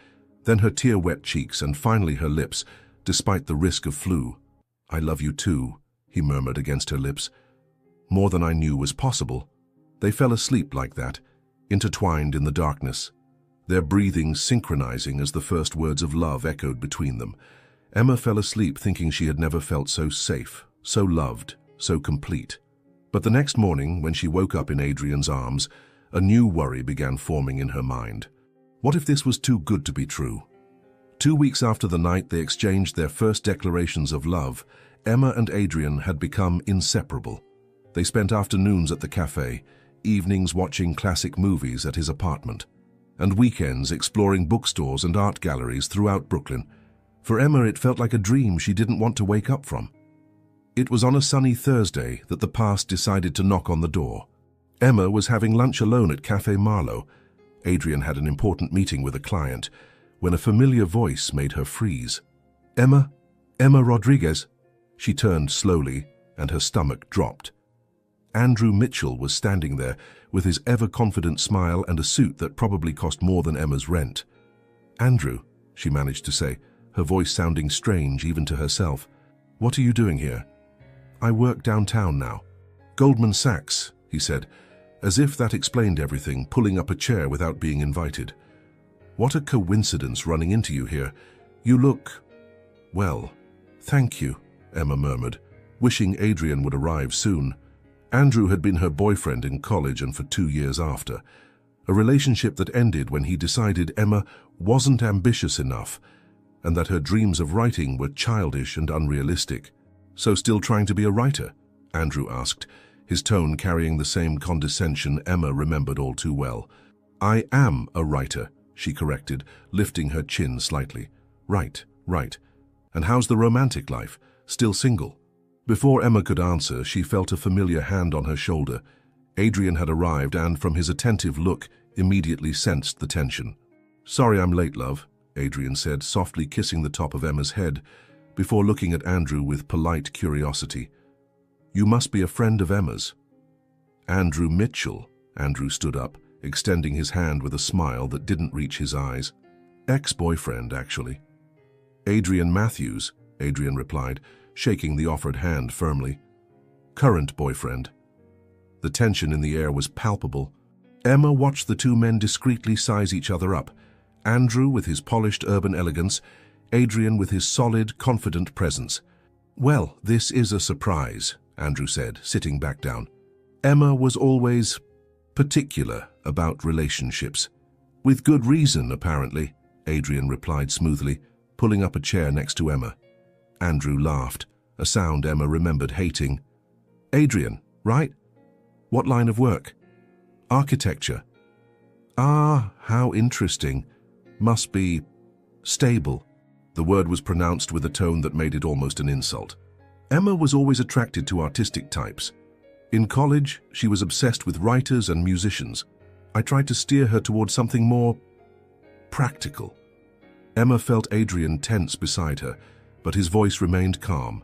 then her tear-wet cheeks and finally her lips, despite the risk of flu. "I love you too," he murmured against her lips. "More than I knew was possible." They fell asleep like that, intertwined in the darkness, their breathing synchronizing as the first words of love echoed between them. Emma fell asleep thinking she had never felt so safe, so loved, so complete. But the next morning, when she woke up in Adrian's arms, a new worry began forming in her mind. What if this was too good to be true? 2 weeks after the night they exchanged their first declarations of love, Emma and Adrian had become inseparable. They spent afternoons at the cafe, evenings watching classic movies at his apartment, and weekends exploring bookstores and art galleries throughout Brooklyn. For Emma, it felt like a dream she didn't want to wake up from. It was on a sunny Thursday that the past decided to knock on the door. Emma was having lunch alone at Café Marlowe. Adrian had an important meeting with a client, when a familiar voice made her freeze. "Emma? Emma Rodriguez?" She turned slowly, and her stomach dropped. Andrew Mitchell was standing there, with his ever-confident smile and a suit that probably cost more than Emma's rent. "Andrew," she managed to say, her voice sounding strange even to herself. "What are you doing here?" "I work downtown now." "Goldman Sachs," he said, as if that explained everything, pulling up a chair without being invited. "What a coincidence running into you here. You look... well, thank you," Emma murmured, wishing Adrian would arrive soon. Andrew had been her boyfriend in college and for 2 years after, a relationship that ended when he decided Emma wasn't ambitious enough and that her dreams of writing were childish and unrealistic. "So still trying to be a writer?" Andrew asked, his tone carrying the same condescension Emma remembered all too well. "I am a writer," she corrected, lifting her chin slightly. Right. And how's the romantic life? Still single?" Before Emma could answer, she felt a familiar hand on her shoulder. Adrian had arrived and, from his attentive look, immediately sensed the tension. "Sorry I'm late, love," Adrian said, softly kissing the top of Emma's head, before looking at Andrew with polite curiosity. "You must be a friend of Emma's." "Andrew Mitchell." Andrew stood up, extending his hand with a smile that didn't reach his eyes. "Ex-boyfriend, actually." "Adrian Matthews," Adrian replied, shaking the offered hand firmly. "Current boyfriend." The tension in the air was palpable. Emma watched the two men discreetly size each other up, Andrew with his polished urban elegance, Adrian with his solid, confident presence. "Well, this is a surprise," Andrew said, sitting back down. Emma was always particular about relationships. "With good reason, apparently," Adrian replied smoothly, pulling up a chair next to Emma. Andrew laughed, a sound Emma remembered hating. "Adrian, right? What line of work?" "Architecture." "Ah, how interesting. Must be stable." The word was pronounced with a tone that made it almost an insult. Emma was always attracted to artistic types. In college, she was obsessed with writers and musicians. I tried to steer her towards something more practical. Emma felt Adrian tense beside her, but his voice remained calm.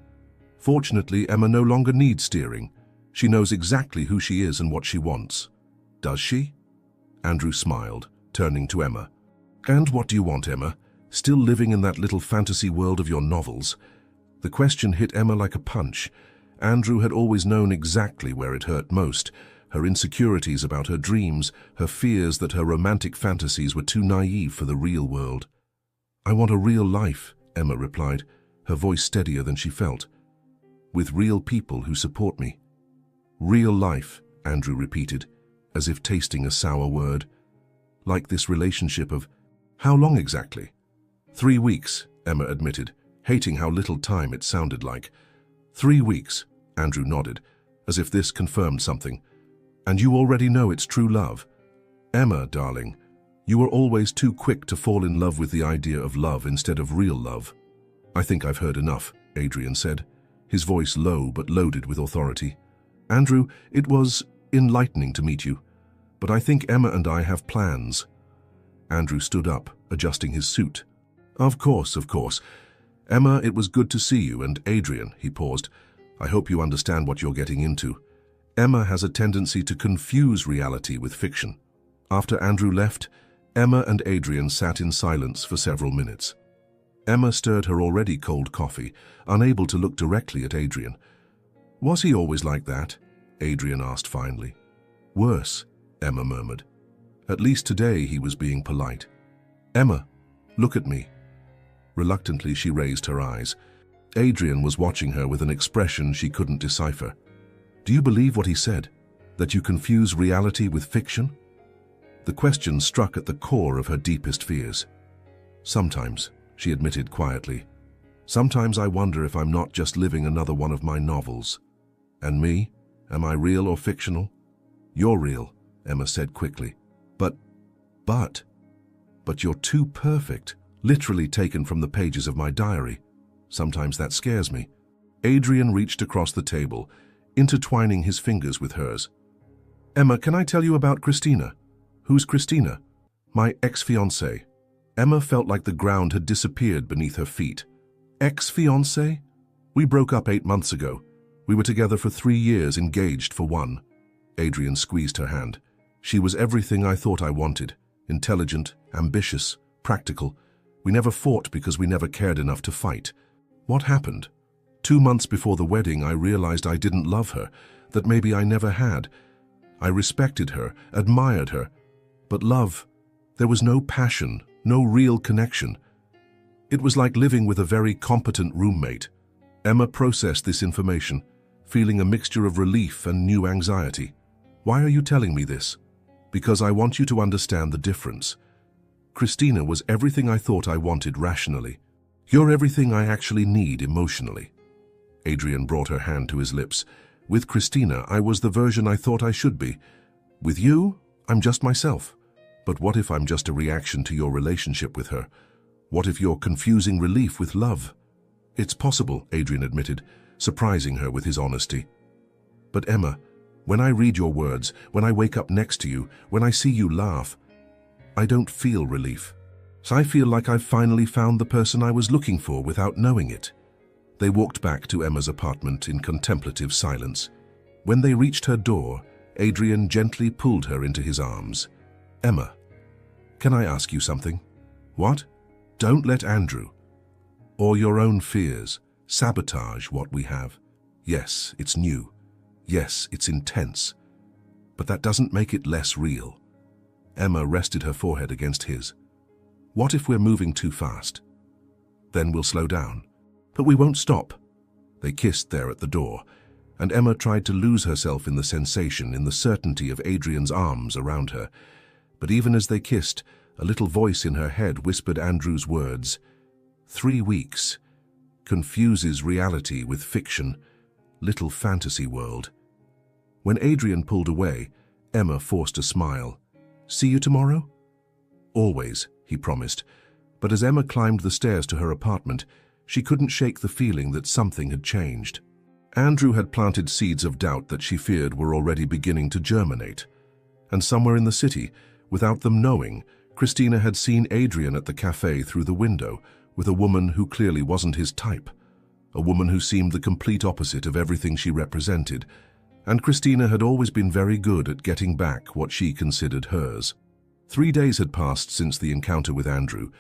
Fortunately, Emma no longer needs steering. She knows exactly who she is and what she wants. "Does she?" Andrew smiled, turning to Emma. "And what do you want, Emma? Still living in that little fantasy world of your novels?" The question hit Emma like a punch. Andrew had always known exactly where it hurt most: her insecurities about her dreams, her fears that her romantic fantasies were too naive for the real world. "I want a real life," Emma replied, her voice steadier than she felt. "With real people who support me." "Real life," Andrew repeated, as if tasting a sour word. "Like this relationship of... how long exactly?" 3 weeks, Emma admitted, hating how little time it sounded like. 3 weeks, Andrew nodded, as if this confirmed something. "And you already know it's true love?" "Emma, darling, you were always too quick to fall in love with the idea of love instead of real love." "I think I've heard enough," Adrian said, his voice low but loaded with authority. Andrew, it was enlightening to meet you, but I think Emma and I have plans. Andrew stood up, adjusting his suit. Of course, of course. Emma, it was good to see you, and Adrian, he paused. I hope you understand what you're getting into. Emma has a tendency to confuse reality with fiction. After Andrew left, Emma and Adrian sat in silence for several minutes. Emma stirred her already cold coffee, unable to look directly at Adrian. Was he always like that? Adrian asked finally. Worse, Emma murmured. At least today he was being polite. Emma, look at me. Reluctantly she raised her eyes. Adrian was watching her with an expression she couldn't decipher. Do you believe what he said? That you confuse reality with fiction? The question struck at the core of her deepest fears. Sometimes, she admitted quietly. Sometimes I wonder if I'm not just living another one of my novels. And me? Am I real or fictional? You're real, Emma said quickly. But you're too perfect, literally taken from the pages of my diary. Sometimes that scares me. Adrian reached across the table, intertwining his fingers with hers. Emma, can I tell you about Christina? Who's Christina? My ex-fiancée. Emma felt like the ground had disappeared beneath her feet. Ex-fiancée? We broke up 8 months ago. We were together for 3 years, engaged for 1. Adrian squeezed her hand. She was everything I thought I wanted. Intelligent, ambitious, practical. We never fought because we never cared enough to fight. What happened? 2 months before the wedding, I realized I didn't love her, that maybe I never had. I respected her, admired her. But love, there was no passion, no real connection. It was like living with a very competent roommate. Emma processed this information, feeling a mixture of relief and new anxiety. Why are you telling me this? Because I want you to understand the difference. Christina was everything I thought I wanted rationally. You're everything I actually need emotionally. Adrian brought her hand to his lips. With Christina, I was the version I thought I should be. With you, I'm just myself. But what if I'm just a reaction to your relationship with her? What if you're confusing relief with love? It's possible, Adrian admitted, surprising her with his honesty. But Emma, when I read your words, when I wake up next to you, when I see you laugh, I don't feel relief. I feel like I've finally found the person I was looking for without knowing it. They walked back to Emma's apartment in contemplative silence. When they reached her door, Adrian gently pulled her into his arms. Emma, can I ask you something? What? Don't let Andrew, or your own fears, sabotage what we have. Yes, it's new. Yes, it's intense. But that doesn't make it less real. Emma rested her forehead against his. What if we're moving too fast? Then we'll slow down. But we won't stop. They kissed there at the door, and Emma tried to lose herself in the sensation, in the certainty of Adrian's arms around her. But even as they kissed, a little voice in her head whispered Andrew's words. 3 weeks. Confuses reality with fiction. Little fantasy world. When Adrian pulled away, Emma forced a smile. See you tomorrow? Always, he promised. But as Emma climbed the stairs to her apartment, she couldn't shake the feeling that something had changed. Andrew had planted seeds of doubt that she feared were already beginning to germinate. And somewhere in the city, without them knowing, Christina had seen Adrian at the cafe through the window with a woman who clearly wasn't his type. A woman who seemed the complete opposite of everything she represented. And Christina had always been very good at getting back what she considered hers. 3 days had passed since the encounter with Andrew,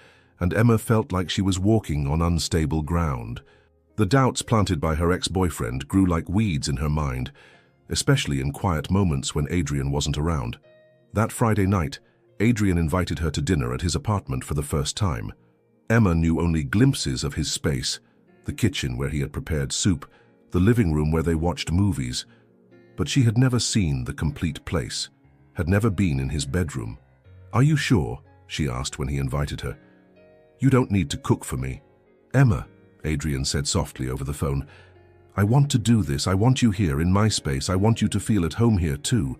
and Emma felt like she was walking on unstable ground. The doubts planted by her ex-boyfriend grew like weeds in her mind, especially in quiet moments when Adrian wasn't around. That Friday night, Adrian invited her to dinner at his apartment for the first time. Emma knew only glimpses of his space, the kitchen where he had prepared soup, the living room where they watched movies. But she had never seen the complete place, had never been in his bedroom. Are you sure? She asked when he invited her. You don't need to cook for me. Emma, Adrian said softly over the phone, I want to do this. I want you here in my space. I want you to feel at home here too.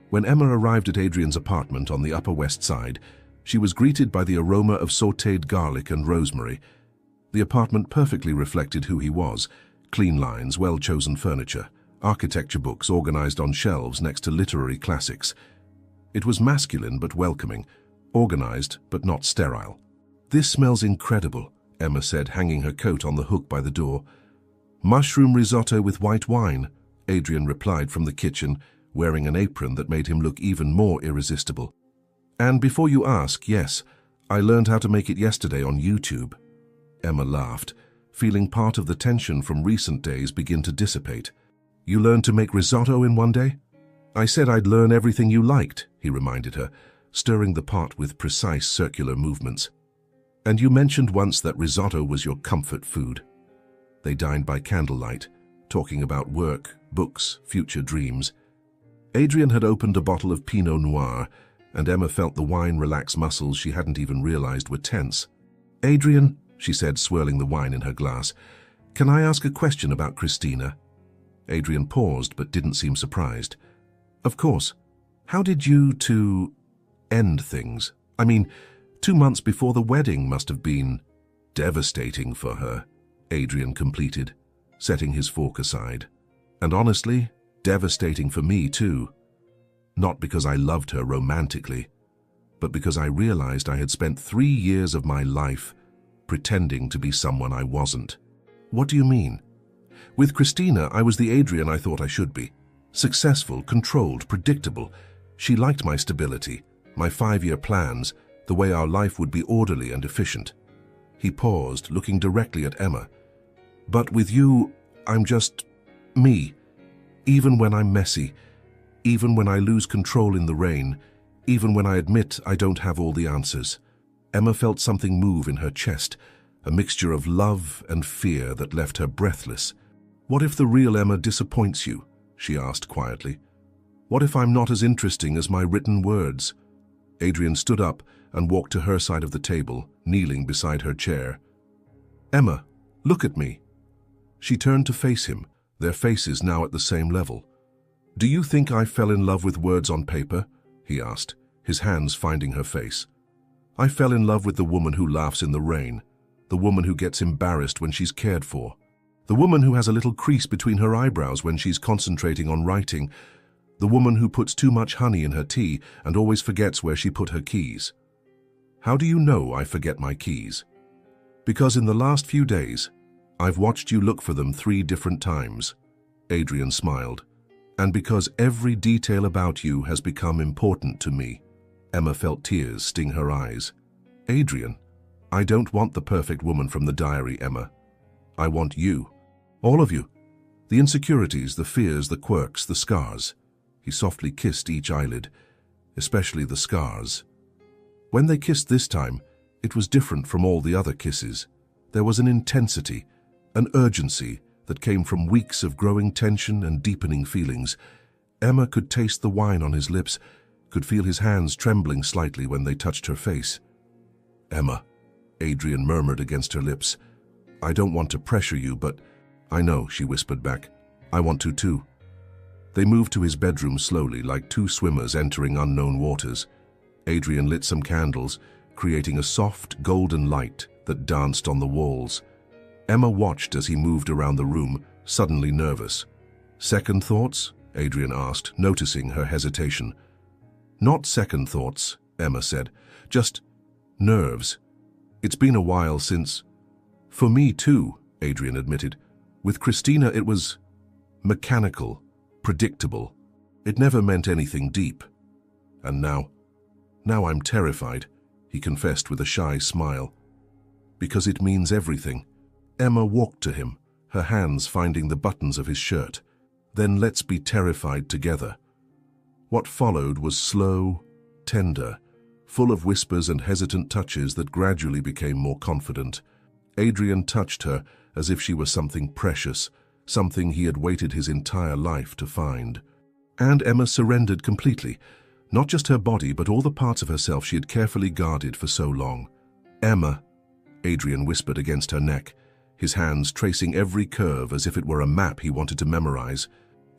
When Emma arrived at Adrian's apartment on the Upper West Side, she was greeted by the aroma of sautéed garlic and rosemary. The apartment perfectly reflected who he was. Clean lines, well-chosen furniture, architecture books organized on shelves next to literary classics. It was masculine but welcoming, organized but not sterile. "This smells incredible," Emma said, hanging her coat on the hook by the door. "Mushroom risotto with white wine," Adrian replied from the kitchen, wearing an apron that made him look even more irresistible. "And before you ask, yes, I learned how to make it yesterday on YouTube." Emma laughed, feeling part of the tension from recent days begin to dissipate. "You learned to make risotto in one day?" "I said I'd learn everything you liked," he reminded her, stirring the pot with precise circular movements. "And you mentioned once that risotto was your comfort food." They dined by candlelight, talking about work, books, future dreams. Adrian had opened a bottle of Pinot Noir, and Emma felt the wine relax muscles she hadn't even realized were tense. "Adrian," she said, swirling the wine in her glass, "can I ask a question about Christina?" Adrian paused but didn't seem surprised. "Of course. How did you two end things? I mean, 2 months before the wedding must have been devastating for her," Adrian completed, setting his fork aside. "And honestly, devastating for me too. Not because I loved her romantically, but because I realized I had spent 3 years of my life pretending to be someone I wasn't." "What do you mean?" "With Christina, I was the Adrian I thought I should be. Successful, controlled, predictable. She liked my stability, my 5-year plans, the way our life would be orderly and efficient." He paused, looking directly at Emma. "But with you, I'm just me. Even when I'm messy, even when I lose control in the rain, even when I admit I don't have all the answers." Emma felt something move in her chest, a mixture of love and fear that left her breathless. "What if the real Emma disappoints you?" she asked quietly. "What if I'm not as interesting as my written words?" Adrian stood up and walked to her side of the table, kneeling beside her chair. "Emma, look at me." She turned to face him, their faces now at the same level. "Do you think I fell in love with words on paper?" he asked, his hands finding her face. "I fell in love with the woman who laughs in the rain, the woman who gets embarrassed when she's cared for, the woman who has a little crease between her eyebrows when she's concentrating on writing, the woman who puts too much honey in her tea and always forgets where she put her keys." "How do you know I forget my keys?" "Because in the last few days, I've watched you look for them 3 different times." Adrian smiled. "And because every detail about you has become important to me." Emma felt tears sting her eyes. "Adrian, I don't want the perfect woman from the diary, Emma. I want you. All of you. The insecurities, the fears, the quirks, the scars." He softly kissed each eyelid, especially the scars. When they kissed this time, it was different from all the other kisses. There was an intensity, an urgency that came from weeks of growing tension and deepening feelings. Emma could taste the wine on his lips, could feel his hands trembling slightly when they touched her face. "Emma," Adrian murmured against her lips. "I don't want to pressure you, but—" "I know," she whispered back. "I want to too." They moved to his bedroom slowly, like 2 swimmers entering unknown waters. Adrian lit some candles, creating a soft, golden light that danced on the walls. Emma watched as he moved around the room, suddenly nervous. "Second thoughts?" Adrian asked, noticing her hesitation. "Not second thoughts," Emma said. "Just nerves. It's been a while since—" "For me too," Adrian admitted. "With Christina it was mechanical, predictable. It never meant anything deep. And now I'm terrified," he confessed with a shy smile. "Because it means everything." Emma walked to him, her hands finding the buttons of his shirt. "Then let's be terrified together." What followed was slow, tender, full of whispers and hesitant touches that gradually became more confident. Adrian touched her as if she were something precious, something he had waited his entire life to find. And Emma surrendered completely, not just her body but all the parts of herself she had carefully guarded for so long. "Emma," Adrian whispered against her neck, his hands tracing every curve as if it were a map he wanted to memorize.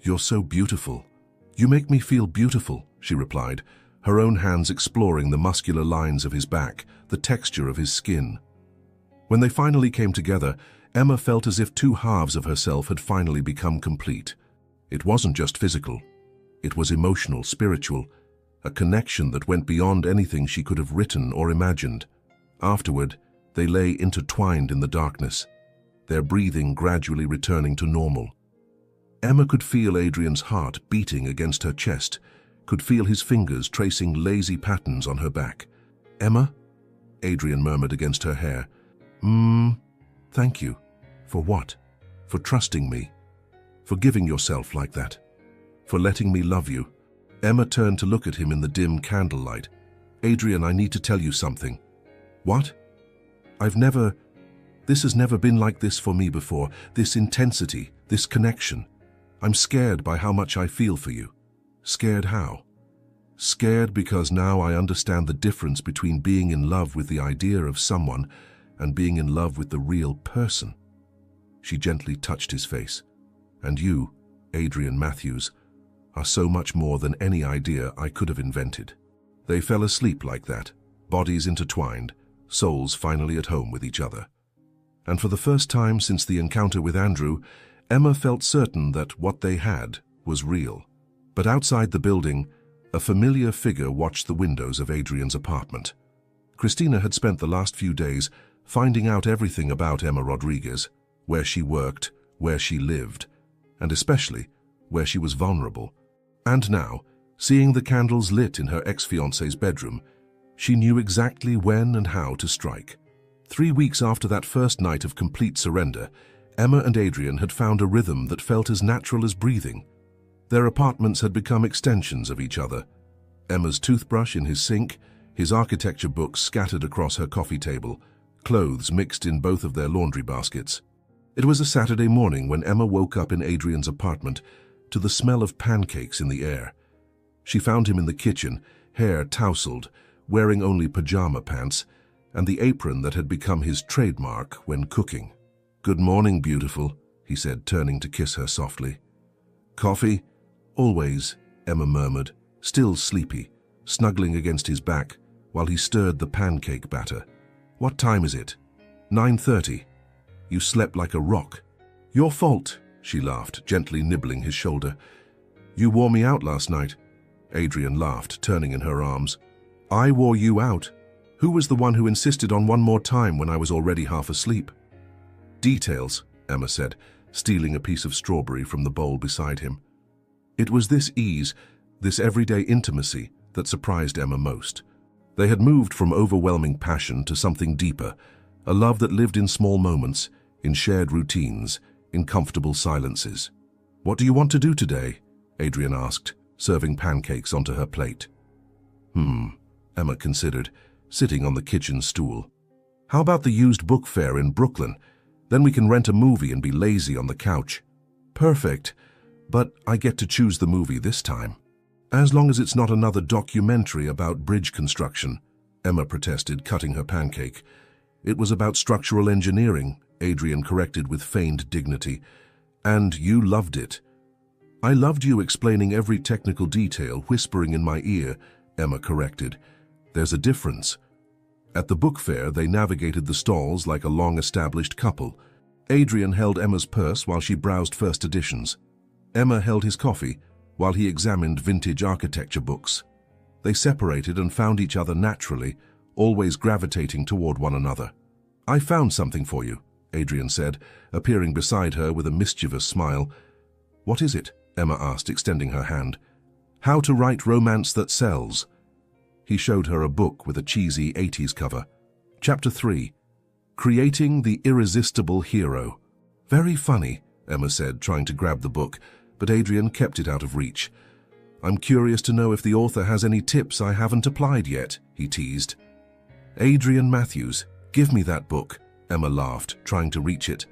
"You're so beautiful." "You make me feel beautiful," she replied, her own hands exploring the muscular lines of his back, the texture of his skin. When they finally came together, Emma felt as if 2 halves of herself had finally become complete. It wasn't just physical. It was emotional, spiritual, a connection that went beyond anything she could have written or imagined. Afterward, they lay intertwined in the darkness, their breathing gradually returning to normal. Emma could feel Adrian's heart beating against her chest, could feel his fingers tracing lazy patterns on her back. "Emma?" Adrian murmured against her hair. Thank you." "For what?" "For trusting me. For giving yourself like that. For letting me love you." Emma turned to look at him in the dim candlelight. "Adrian, I need to tell you something." "What?" This has never been like this for me before. This intensity, this connection. I'm scared by how much I feel for you." "Scared how?" "Scared because now I understand the difference between being in love with the idea of someone and being in love with the real person." She gently touched his face. "And you, Adrian Matthews, are so much more than any idea I could have invented." They fell asleep like that, bodies intertwined, souls finally at home with each other. And for the first time since the encounter with Andrew, Emma felt certain that what they had was real. But outside the building, a familiar figure watched the windows of Adrian's apartment. Christina had spent the last few days finding out everything about Emma Rodriguez, where she worked, where she lived, and especially where she was vulnerable. And now, seeing the candles lit in her ex-fiancé's bedroom, she knew exactly when and how to strike. 3 weeks after that first night of complete surrender, Emma and Adrian had found a rhythm that felt as natural as breathing. Their apartments had become extensions of each other. Emma's toothbrush in his sink, his architecture books scattered across her coffee table, clothes mixed in both of their laundry baskets. It was a Saturday morning when Emma woke up in Adrian's apartment to the smell of pancakes in the air. She found him in the kitchen, hair tousled, wearing only pajama pants, and the apron that had become his trademark when cooking. "Good morning, beautiful," he said, turning to kiss her softly. "Coffee?" "Always," Emma murmured, still sleepy, snuggling against his back while he stirred the pancake batter. "What time is it?" 9:30. "You slept like a rock." "Your fault," she laughed, gently nibbling his shoulder. "You wore me out last night." Adrian laughed, turning in her arms. "I wore you out. Who was the one who insisted on one more time when I was already half asleep?" "Details," Emma said, stealing a piece of strawberry from the bowl beside him. It was this ease, this everyday intimacy, that surprised Emma most. They had moved from overwhelming passion to something deeper, a love that lived in small moments, in shared routines, in comfortable silences. "What do you want to do today?" Adrian asked, serving pancakes onto her plate. Emma considered, sitting on the kitchen stool. "How about the used book fair in Brooklyn? Then we can rent a movie and be lazy on the couch." "Perfect, but I get to choose the movie this time." "As long as it's not another documentary about bridge construction," Emma protested, cutting her pancake. "It was about structural engineering," Adrian corrected with feigned dignity. "And you loved it." "I loved you explaining every technical detail, whispering in my ear," Emma corrected. "There's a difference." At the book fair, they navigated the stalls like a long-established couple. Adrian held Emma's purse while she browsed first editions. Emma held his coffee while he examined vintage architecture books. They separated and found each other naturally, always gravitating toward one another. "I found something for you," Adrian said, appearing beside her with a mischievous smile. "What is it?" Emma asked, extending her hand. "How to Write Romance That Sells." He showed her a book with a cheesy 80s cover. Chapter 3. Creating the Irresistible Hero. "Very funny," Emma said, trying to grab the book, but Adrian kept it out of reach. "I'm curious to know if the author has any tips I haven't applied yet," he teased. "Adrian Matthews, give me that book," Emma laughed, trying to reach it.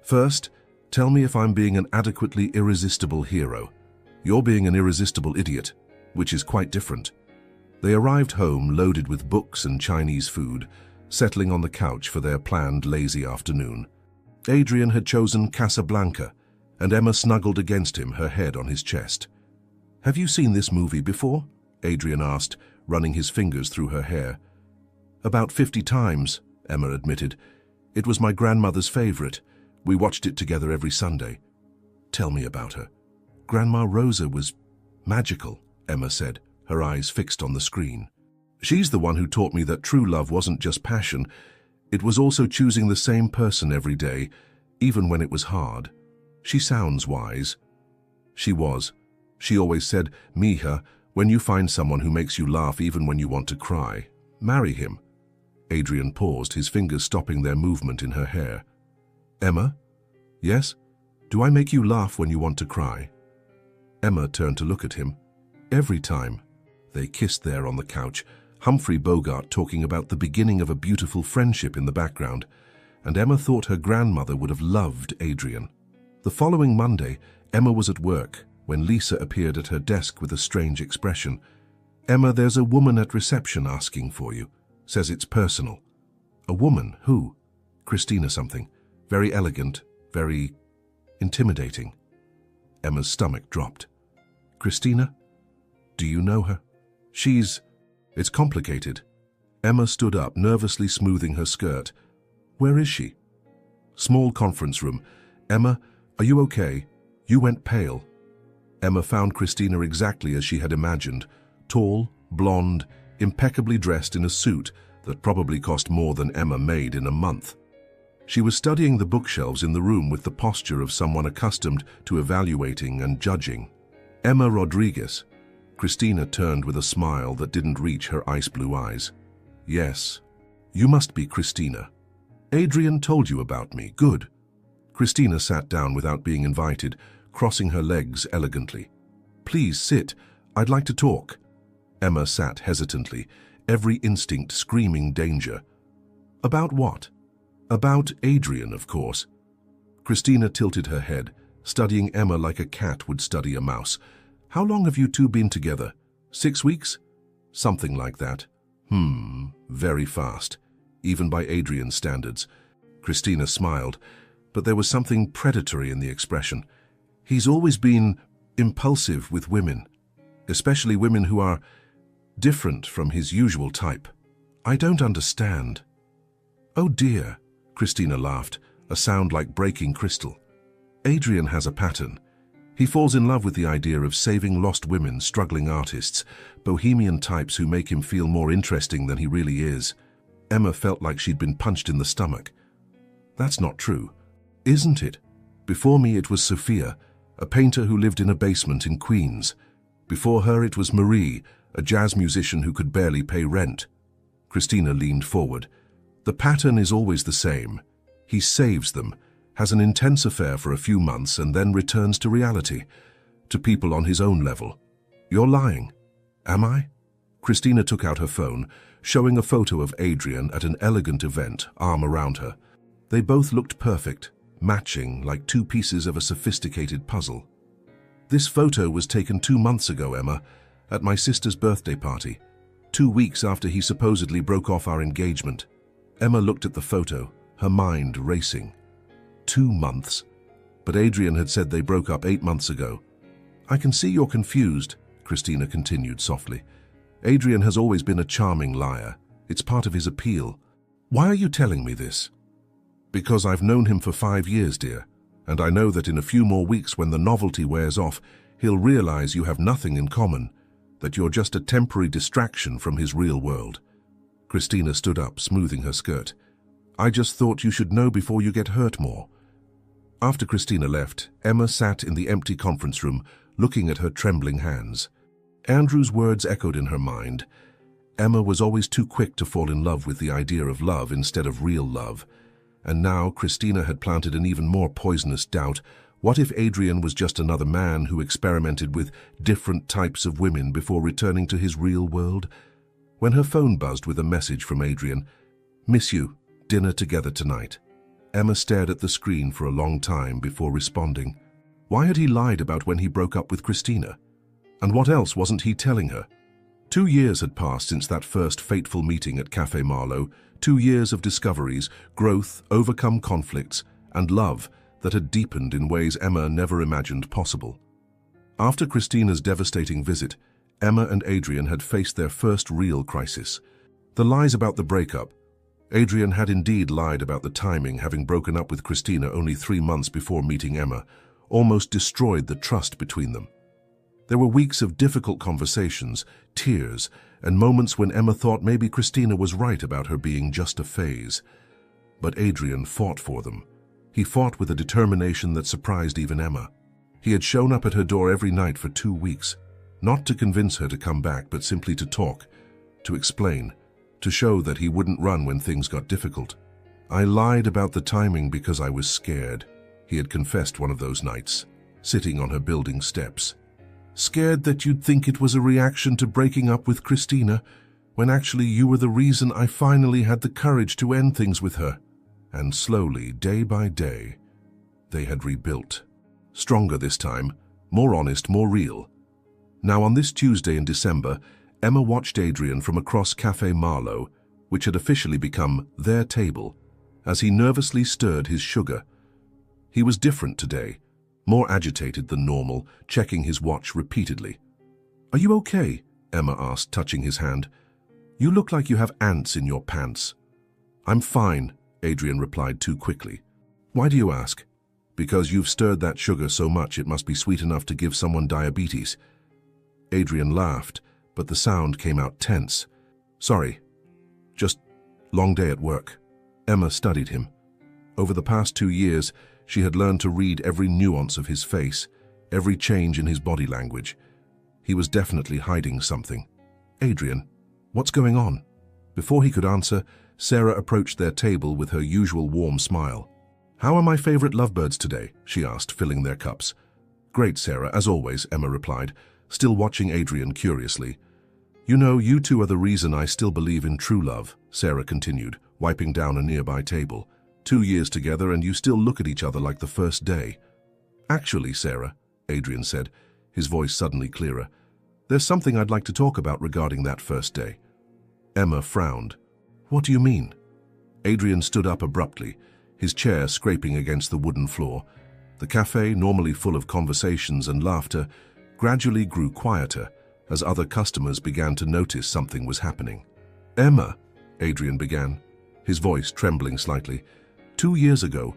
"First, tell me if I'm being an adequately irresistible hero. You're being an irresistible idiot, which is quite different." They arrived home loaded with books and Chinese food, settling on the couch for their planned lazy afternoon. Adrian had chosen Casablanca, and Emma snuggled against him, her head on his chest. "Have you seen this movie before?" Adrian asked, running his fingers through her hair. "About 50 times, Emma admitted. "It was my grandmother's favorite. We watched it together every Sunday." "Tell me about her." Grandma Rosa was magical, Emma said, her eyes fixed on the screen. She's the one who taught me that true love wasn't just passion, it was also choosing the same person every day, even when it was hard. She sounds wise. She was. She always said, Mija, when you find someone who makes you laugh even when you want to cry, marry him. Adrian paused, his fingers stopping their movement in her hair. Emma? Yes? Do I make you laugh when you want to cry? Emma turned to look at him. Every time. They kissed there on the couch, Humphrey Bogart talking about the beginning of a beautiful friendship in the background, and Emma thought her grandmother would have loved Adrian. The following Monday, Emma was at work when Lisa appeared at her desk with a strange expression. Emma, there's a woman at reception asking for you. Says it's personal. A woman? Who? Christina something. Very elegant, very intimidating. Emma's stomach dropped. Christina? Do you know her? It's complicated. Emma stood up, nervously smoothing her skirt. Where is she? Small conference room. Emma, are you okay? You went pale. Emma found Christina exactly as she had imagined. Tall, blonde, impeccably dressed in a suit that probably cost more than Emma made in a month. She was studying the bookshelves in the room with the posture of someone accustomed to evaluating and judging. Emma Rodriguez. Christina turned with a smile that didn't reach her ice-blue eyes. Yes, you must be Christina. Adrian told you about me. Good. Christina sat down without being invited, crossing her legs elegantly. Please sit. I'd like to talk. Emma sat hesitantly, every instinct screaming danger. About what? About Adrian, of course. Christina tilted her head, studying Emma like a cat would study a mouse. How long have you two been together? 6 weeks? Something like that. Very fast, even by Adrian's standards. Christina smiled, but there was something predatory in the expression. He's always been impulsive with women, especially women who are different from his usual type. I don't understand. Oh dear, Christina laughed, a sound like breaking crystal. Adrian has a pattern. He falls in love with the idea of saving lost women, struggling artists, bohemian types who make him feel more interesting than he really is. Emma felt like she'd been punched in the stomach. That's not true, isn't it? Before me it was Sophia, a painter who lived in a basement in Queens. Before her it was Marie, a jazz musician who could barely pay rent. Christina leaned forward. The pattern is always the same. He saves them, has an intense affair for a few months, and then returns to reality, to people on his own level. You're lying. Am I? Christina took out her phone, showing a photo of Adrian at an elegant event, arm around her. They both looked perfect, matching like two pieces of a sophisticated puzzle. This photo was taken 2 months ago, Emma, at my sister's birthday party, 2 weeks after he supposedly broke off our engagement. Emma looked at the photo, her mind racing. 2 months? But Adrian had said they broke up 8 months ago. I can see you're confused, Christina continued softly. Adrian has always been a charming liar. It's part of his appeal. Why are you telling me this? Because I've known him for 5 years, dear, and I know that in a few more weeks when the novelty wears off, he'll realize you have nothing in common, that you're just a temporary distraction from his real world. Christina stood up, smoothing her skirt. I just thought you should know before you get hurt more. After Christina left, Emma sat in the empty conference room, looking at her trembling hands. Andrew's words echoed in her mind. Emma was always too quick to fall in love with the idea of love instead of real love. And now Christina had planted an even more poisonous doubt. What if Adrian was just another man who experimented with different types of women before returning to his real world? When her phone buzzed with a message from Adrian, "Miss you, dinner together tonight." Emma stared at the screen for a long time before responding. Why had he lied about when he broke up with Christina? And what else wasn't he telling her? 2 years had passed since that first fateful meeting at Café Marlowe, 2 years of discoveries, growth, overcome conflicts, and love that had deepened in ways Emma never imagined possible. After Christina's devastating visit, Emma and Adrian had faced their first real crisis. The lies about the breakup. Adrian had indeed lied about the timing, having broken up with Christina only 3 months before meeting Emma, almost destroyed the trust between them. There were weeks of difficult conversations, tears, and moments when Emma thought maybe Christina was right about her being just a phase. But Adrian fought for them. He fought with a determination that surprised even Emma. He had shown up at her door every night for 2 weeks, not to convince her to come back, but simply to talk, to explain, to show that he wouldn't run when things got difficult. "I lied about the timing because I was scared," he had confessed one of those nights, sitting on her building steps. "Scared that you'd think it was a reaction to breaking up with Christina, when actually you were the reason I finally had the courage to end things with her." And slowly, day by day, they had rebuilt. Stronger this time, more honest, more real. Now on this Tuesday in December, Emma watched Adrian from across Café Marlowe, which had officially become their table, as he nervously stirred his sugar. He was different today, more agitated than normal, checking his watch repeatedly. "Are you okay?" Emma asked, touching his hand. "You look like you have ants in your pants." "I'm fine," Adrian replied too quickly. "Why do you ask?" "Because you've stirred that sugar so much it must be sweet enough to give someone diabetes." Adrian laughed, but the sound came out tense. "Sorry, just long day at work." Emma studied him. Over the past 2 years, she had learned to read every nuance of his face, every change in his body language. He was definitely hiding something. "Adrian, what's going on?" Before he could answer, Sarah approached their table with her usual warm smile. "How are my favorite lovebirds today?" she asked, filling their cups. "Great, Sarah, as always," Emma replied, still watching Adrian curiously. "You know, you two are the reason I still believe in true love," Sarah continued, wiping down a nearby table. 2 years together and you still look at each other like the first day." "Actually, Sarah," Adrian said, his voice suddenly clearer, "there's something I'd like to talk about regarding that first day." Emma frowned. "What do you mean?" Adrian stood up abruptly, his chair scraping against the wooden floor. The cafe, normally full of conversations and laughter, gradually grew quieter as other customers began to notice something was happening. "Emma," Adrian began, his voice trembling slightly, 2 years ago,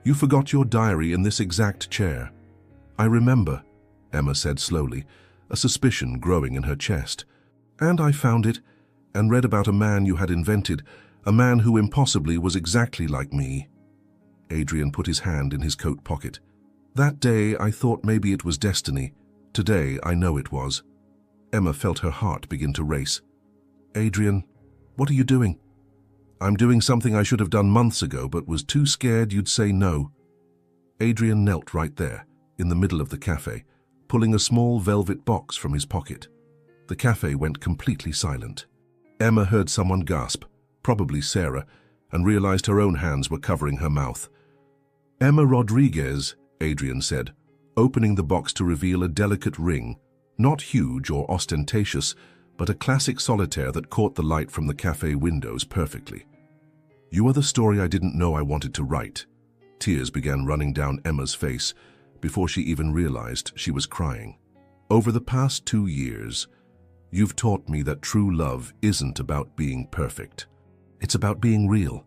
you forgot your diary in this exact chair." "I remember," Emma said slowly, a suspicion growing in her chest. "And I found it, and read about a man you had invented, a man who impossibly was exactly like me." Adrian put his hand in his coat pocket. "That day I thought maybe it was destiny. Today I know it was." Emma felt her heart begin to race. "Adrian, what are you doing?" "I'm doing something I should have done months ago, but was too scared you'd say no." Adrian knelt right there, in the middle of the cafe, pulling a small velvet box from his pocket. The cafe went completely silent. Emma heard someone gasp, probably Sarah, and realized her own hands were covering her mouth. "Emma Rodriguez," Adrian said, opening the box to reveal a delicate ring, not huge or ostentatious, but a classic solitaire that caught the light from the cafe windows perfectly. "You are the story I didn't know I wanted to write." Tears began running down Emma's face before she even realized she was crying. "Over the past 2 years, you've taught me that true love isn't about being perfect. It's about being real.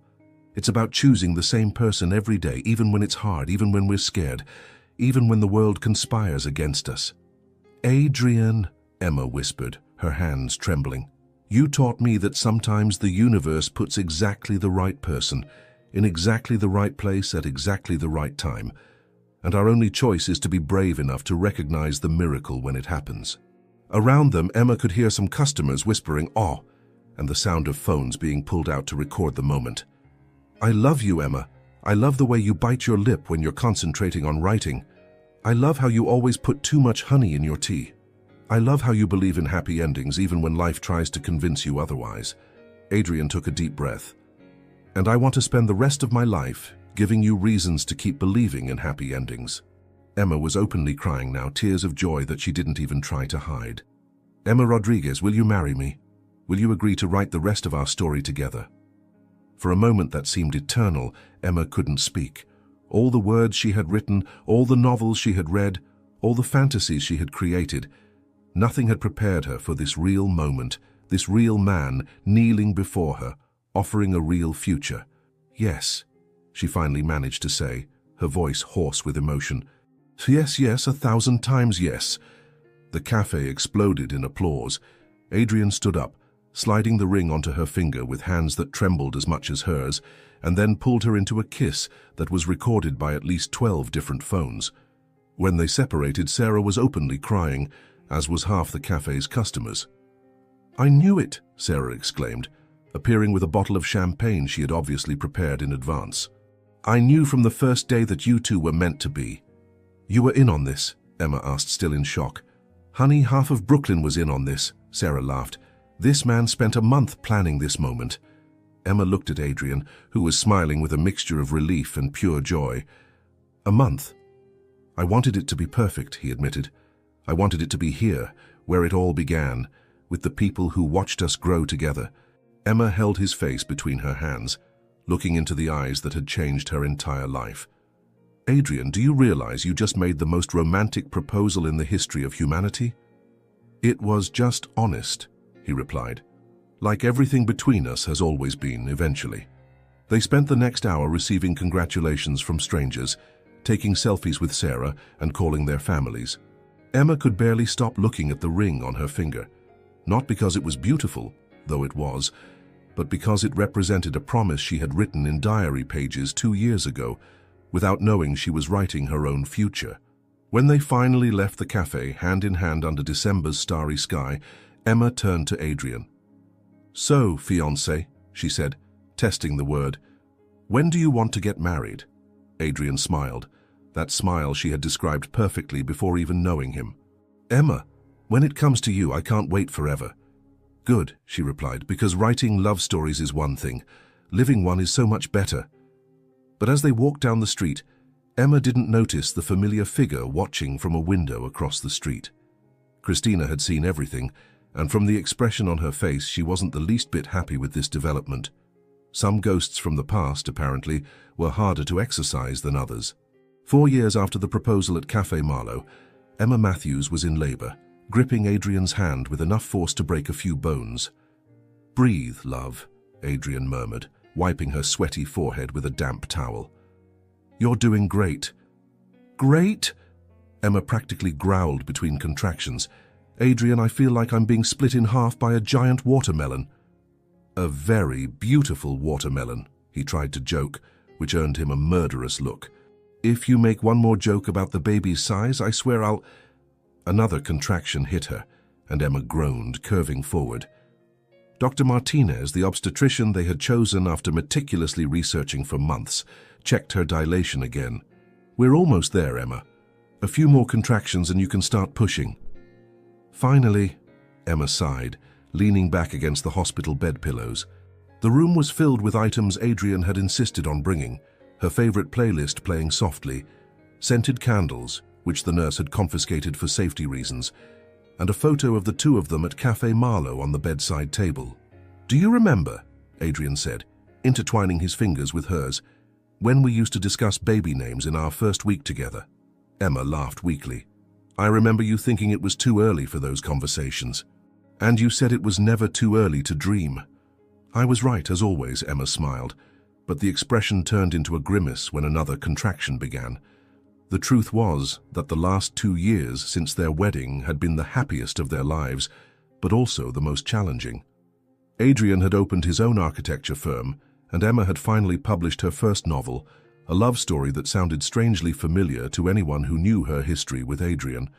It's about choosing the same person every day, even when it's hard, even when we're scared, even when the world conspires against us." "Adrian," Emma whispered, her hands trembling. "You taught me that sometimes the universe puts exactly the right person in exactly the right place at exactly the right time, and our only choice is to be brave enough to recognize the miracle when it happens." Around them, Emma could hear some customers whispering "oh," and the sound of phones being pulled out to record the moment. "I love you, Emma. I love the way you bite your lip when you're concentrating on writing. I love how you always put too much honey in your tea. I love how you believe in happy endings even when life tries to convince you otherwise." Adrian took a deep breath. "And I want to spend the rest of my life giving you reasons to keep believing in happy endings." Emma was openly crying now, tears of joy that she didn't even try to hide. "Emma Rodriguez, will you marry me? Will you agree to write the rest of our story together?" For a moment that seemed eternal, Emma couldn't speak. All the words she had written, all the novels she had read, all the fantasies she had created, nothing had prepared her for this real moment, this real man kneeling before her, offering a real future. "Yes," she finally managed to say, her voice hoarse with emotion. Yes, yes, 1,000 times yes. The cafe exploded in applause. Adrian stood up, sliding the ring onto her finger with hands that trembled as much as hers, and then pulled her into a kiss that was recorded by at least 12 different phones. When they separated, Sarah was openly crying, as was half the cafe's customers. "I knew it," Sarah exclaimed, appearing with a bottle of champagne she had obviously prepared in advance. "I knew from the first day that you two were meant to be." "You were in on this?" Emma asked, still in shock. "Honey, half of Brooklyn was in on this," Sarah laughed. "This man spent a month planning this moment." Emma looked at Adrian, who was smiling with a mixture of relief and pure joy. "A month? I wanted it to be perfect," he admitted. "I wanted it to be here, where it all began, with the people who watched us grow together." Emma held his face between her hands, looking into the eyes that had changed her entire life. "Adrian, do you realize you just made the most romantic proposal in the history of humanity?" "It was just honest," he replied. "Like everything between us has always been, eventually." They spent the next hour receiving congratulations from strangers, taking selfies with Sarah and calling their families. Emma could barely stop looking at the ring on her finger, not because it was beautiful, though it was, but because it represented a promise she had written in diary pages 2 years ago, without knowing she was writing her own future. When they finally left the cafe, hand in hand under December's starry sky, Emma turned to Adrian. "So, fiancé," she said, testing the word, "when do you want to get married?" Adrian smiled, that smile she had described perfectly before even knowing him. "Emma, when it comes to you, I can't wait forever." "Good," she replied, "because writing love stories is one thing. Living one is so much better." But as they walked down the street, Emma didn't notice the familiar figure watching from a window across the street. Christina had seen everything, and from the expression on her face, she wasn't the least bit happy with this development. Some ghosts from the past, apparently, were harder to exorcise than others. 4 years after the proposal at Café Marlowe, Emma Matthews was in labor, gripping Adrian's hand with enough force to break a few bones. "Breathe, love," Adrian murmured, wiping her sweaty forehead with a damp towel. "You're doing great." "Great?" Emma practically growled between contractions. "Adrian, I feel like I'm being split in half by a giant watermelon." "A very beautiful watermelon," he tried to joke, which earned him a murderous look. "If you make one more joke about the baby's size, I swear I'll—" Another contraction hit her, and Emma groaned, curving forward. Dr. Martinez, the obstetrician they had chosen after meticulously researching for months, checked her dilation again. "We're almost there, Emma. A few more contractions and you can start pushing." "Finally," Emma sighed, leaning back against the hospital bed pillows. The room was filled with items Adrian had insisted on bringing, her favorite playlist playing softly, scented candles, which the nurse had confiscated for safety reasons, and a photo of the two of them at Café Marlowe on the bedside table. "Do you remember," Adrian said, intertwining his fingers with hers, "when we used to discuss baby names in our first week together?" Emma laughed weakly. "I remember you thinking it was too early for those conversations. And you said it was never too early to dream." "I was right, as always," Emma smiled, but the expression turned into a grimace when another contraction began. The truth was that the last 2 years since their wedding had been the happiest of their lives, but also the most challenging. Adrian had opened his own architecture firm, and Emma had finally published her first novel, a love story that sounded strangely familiar to anyone who knew her history with Adrian.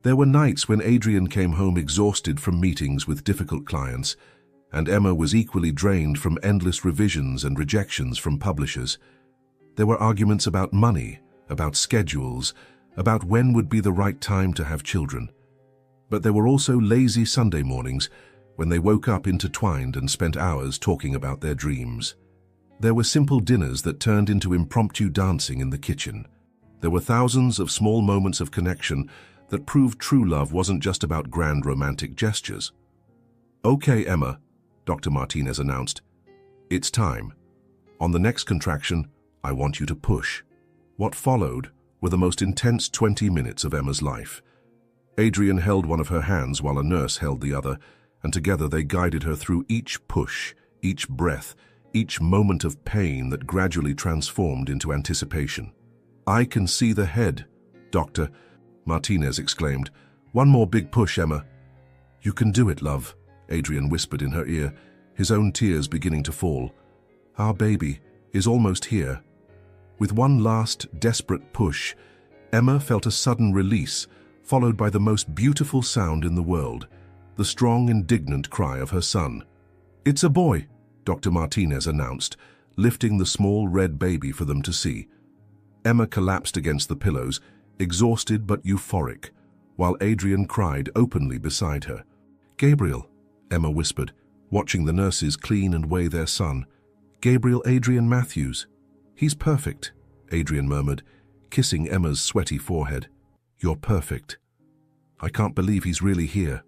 There were nights when Adrian came home exhausted from meetings with difficult clients, and Emma was equally drained from endless revisions and rejections from publishers. There were arguments about money, about schedules, about when would be the right time to have children. But there were also lazy Sunday mornings when they woke up intertwined and spent hours talking about their dreams. There were simple dinners that turned into impromptu dancing in the kitchen. There were thousands of small moments of connection that proved true love wasn't just about grand romantic gestures. "Okay, Emma," Dr. Martinez announced. "It's time. On the next contraction, I want you to push." What followed were the most intense 20 minutes of Emma's life. Adrian held one of her hands while a nurse held the other, and together they guided her through each push, each breath, each moment of pain that gradually transformed into anticipation. "I can see the head," Doctor, Martinez exclaimed. One more big push, Emma. You can do it, love, Adrian whispered in her ear, his own tears beginning to fall. Our baby is almost here. With one last, desperate push, Emma felt a sudden release, followed by the most beautiful sound in the world, the strong, indignant cry of her son. It's a boy, Dr. Martinez announced, lifting the small red baby for them to see. Emma collapsed against the pillows, exhausted but euphoric, while Adrian cried openly beside her. Gabriel, Emma whispered, watching the nurses clean and weigh their son. Gabriel Adrian Matthews. He's perfect, Adrian murmured, kissing Emma's sweaty forehead. You're perfect. I can't believe he's really here.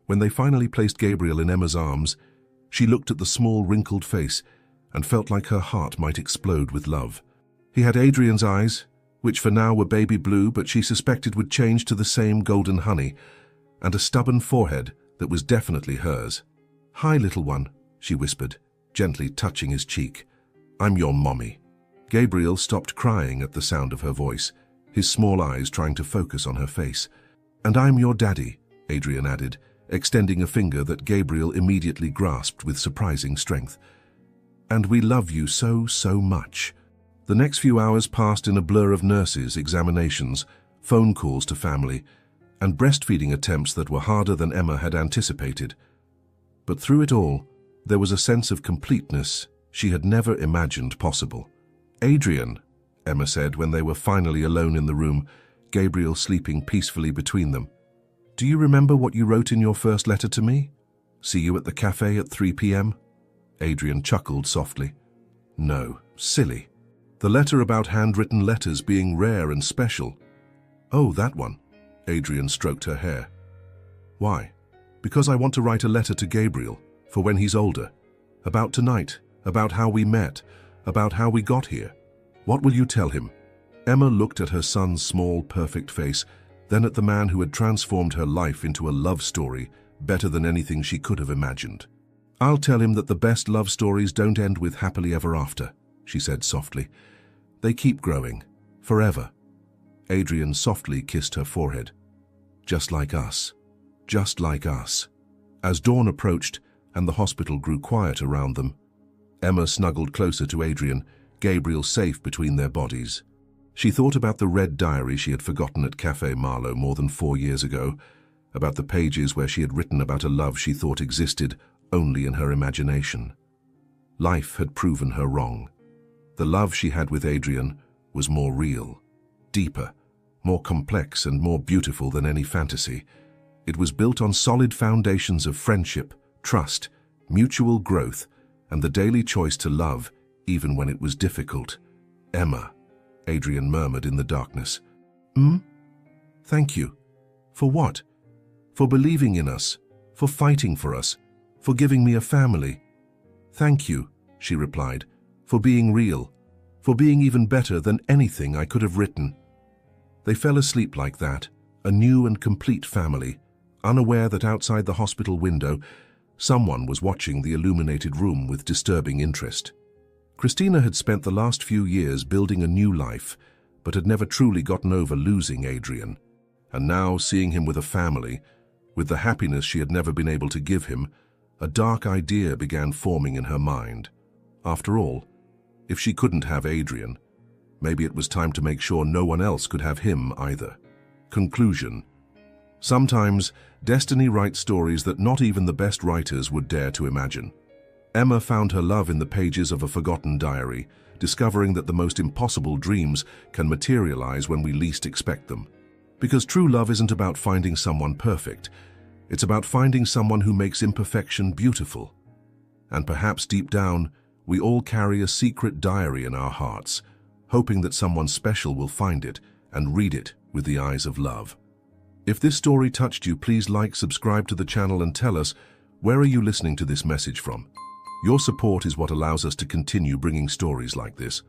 When they finally placed Gabriel in Emma's arms, she looked at the small, wrinkled face and felt like her heart might explode with love. He had Adrian's eyes, which for now were baby blue but she suspected would change to the same golden honey, and a stubborn forehead that was definitely hers. Hi, little one, she whispered, gently touching his cheek. I'm your mommy. Gabriel stopped crying at the sound of her voice, his small eyes trying to focus on her face. And I'm your daddy, Adrian added, extending a finger that Gabriel immediately grasped with surprising strength. And we love you so, so much. The next few hours passed in a blur of nurses, examinations, phone calls to family, and breastfeeding attempts that were harder than Emma had anticipated. But through it all, there was a sense of completeness she had never imagined possible. Adrian, Emma said when they were finally alone in the room, Gabriel sleeping peacefully between them. Do you remember what you wrote in your first letter to me? See you at the cafe at 3 p.m.? Adrian chuckled softly. No, silly. The letter about handwritten letters being rare and special. Oh, that one. Adrian stroked her hair. Why? Because I want to write a letter to Gabriel, for when he's older. About tonight, about how we met, about how we got here. What will you tell him? Emma looked at her son's small, perfect face, then at the man who had transformed her life into a love story better than anything she could have imagined. I'll tell him that the best love stories don't end with happily ever after, she said softly. They keep growing, forever. Adrian softly kissed her forehead. Just like us. Just like us. As dawn approached and the hospital grew quiet around them, Emma snuggled closer to Adrian, Gabriel safe between their bodies. She thought about the red diary she had forgotten at Café Marlowe more than 4 years ago, about the pages where she had written about a love she thought existed only in her imagination. Life had proven her wrong. The love she had with Adrian was more real, deeper, more complex and more beautiful than any fantasy. It was built on solid foundations of friendship, trust, mutual growth, and the daily choice to love even when it was difficult. Emma, Adrian murmured in the darkness. Thank you. For what? For believing in us, for fighting for us, for giving me a family. Thank you, she replied, for being real, for being even better than anything I could have written. They fell asleep like that, a new and complete family, unaware that outside the hospital window, someone was watching the illuminated room with disturbing interest. Christina had spent the last few years building a new life, but had never truly gotten over losing Adrian. And now, seeing him with a family, with the happiness she had never been able to give him, a dark idea began forming in her mind. After all, if she couldn't have Adrian, maybe it was time to make sure no one else could have him either. Conclusion. Sometimes, destiny writes stories that not even the best writers would dare to imagine. Emma found her love in the pages of a forgotten diary, discovering that the most impossible dreams can materialize when we least expect them. Because true love isn't about finding someone perfect. It's about finding someone who makes imperfection beautiful. And perhaps deep down, we all carry a secret diary in our hearts, hoping that someone special will find it and read it with the eyes of love. If this story touched you, please like, subscribe to the channel and tell us, where are you listening to this message from? Your support is what allows us to continue bringing stories like this.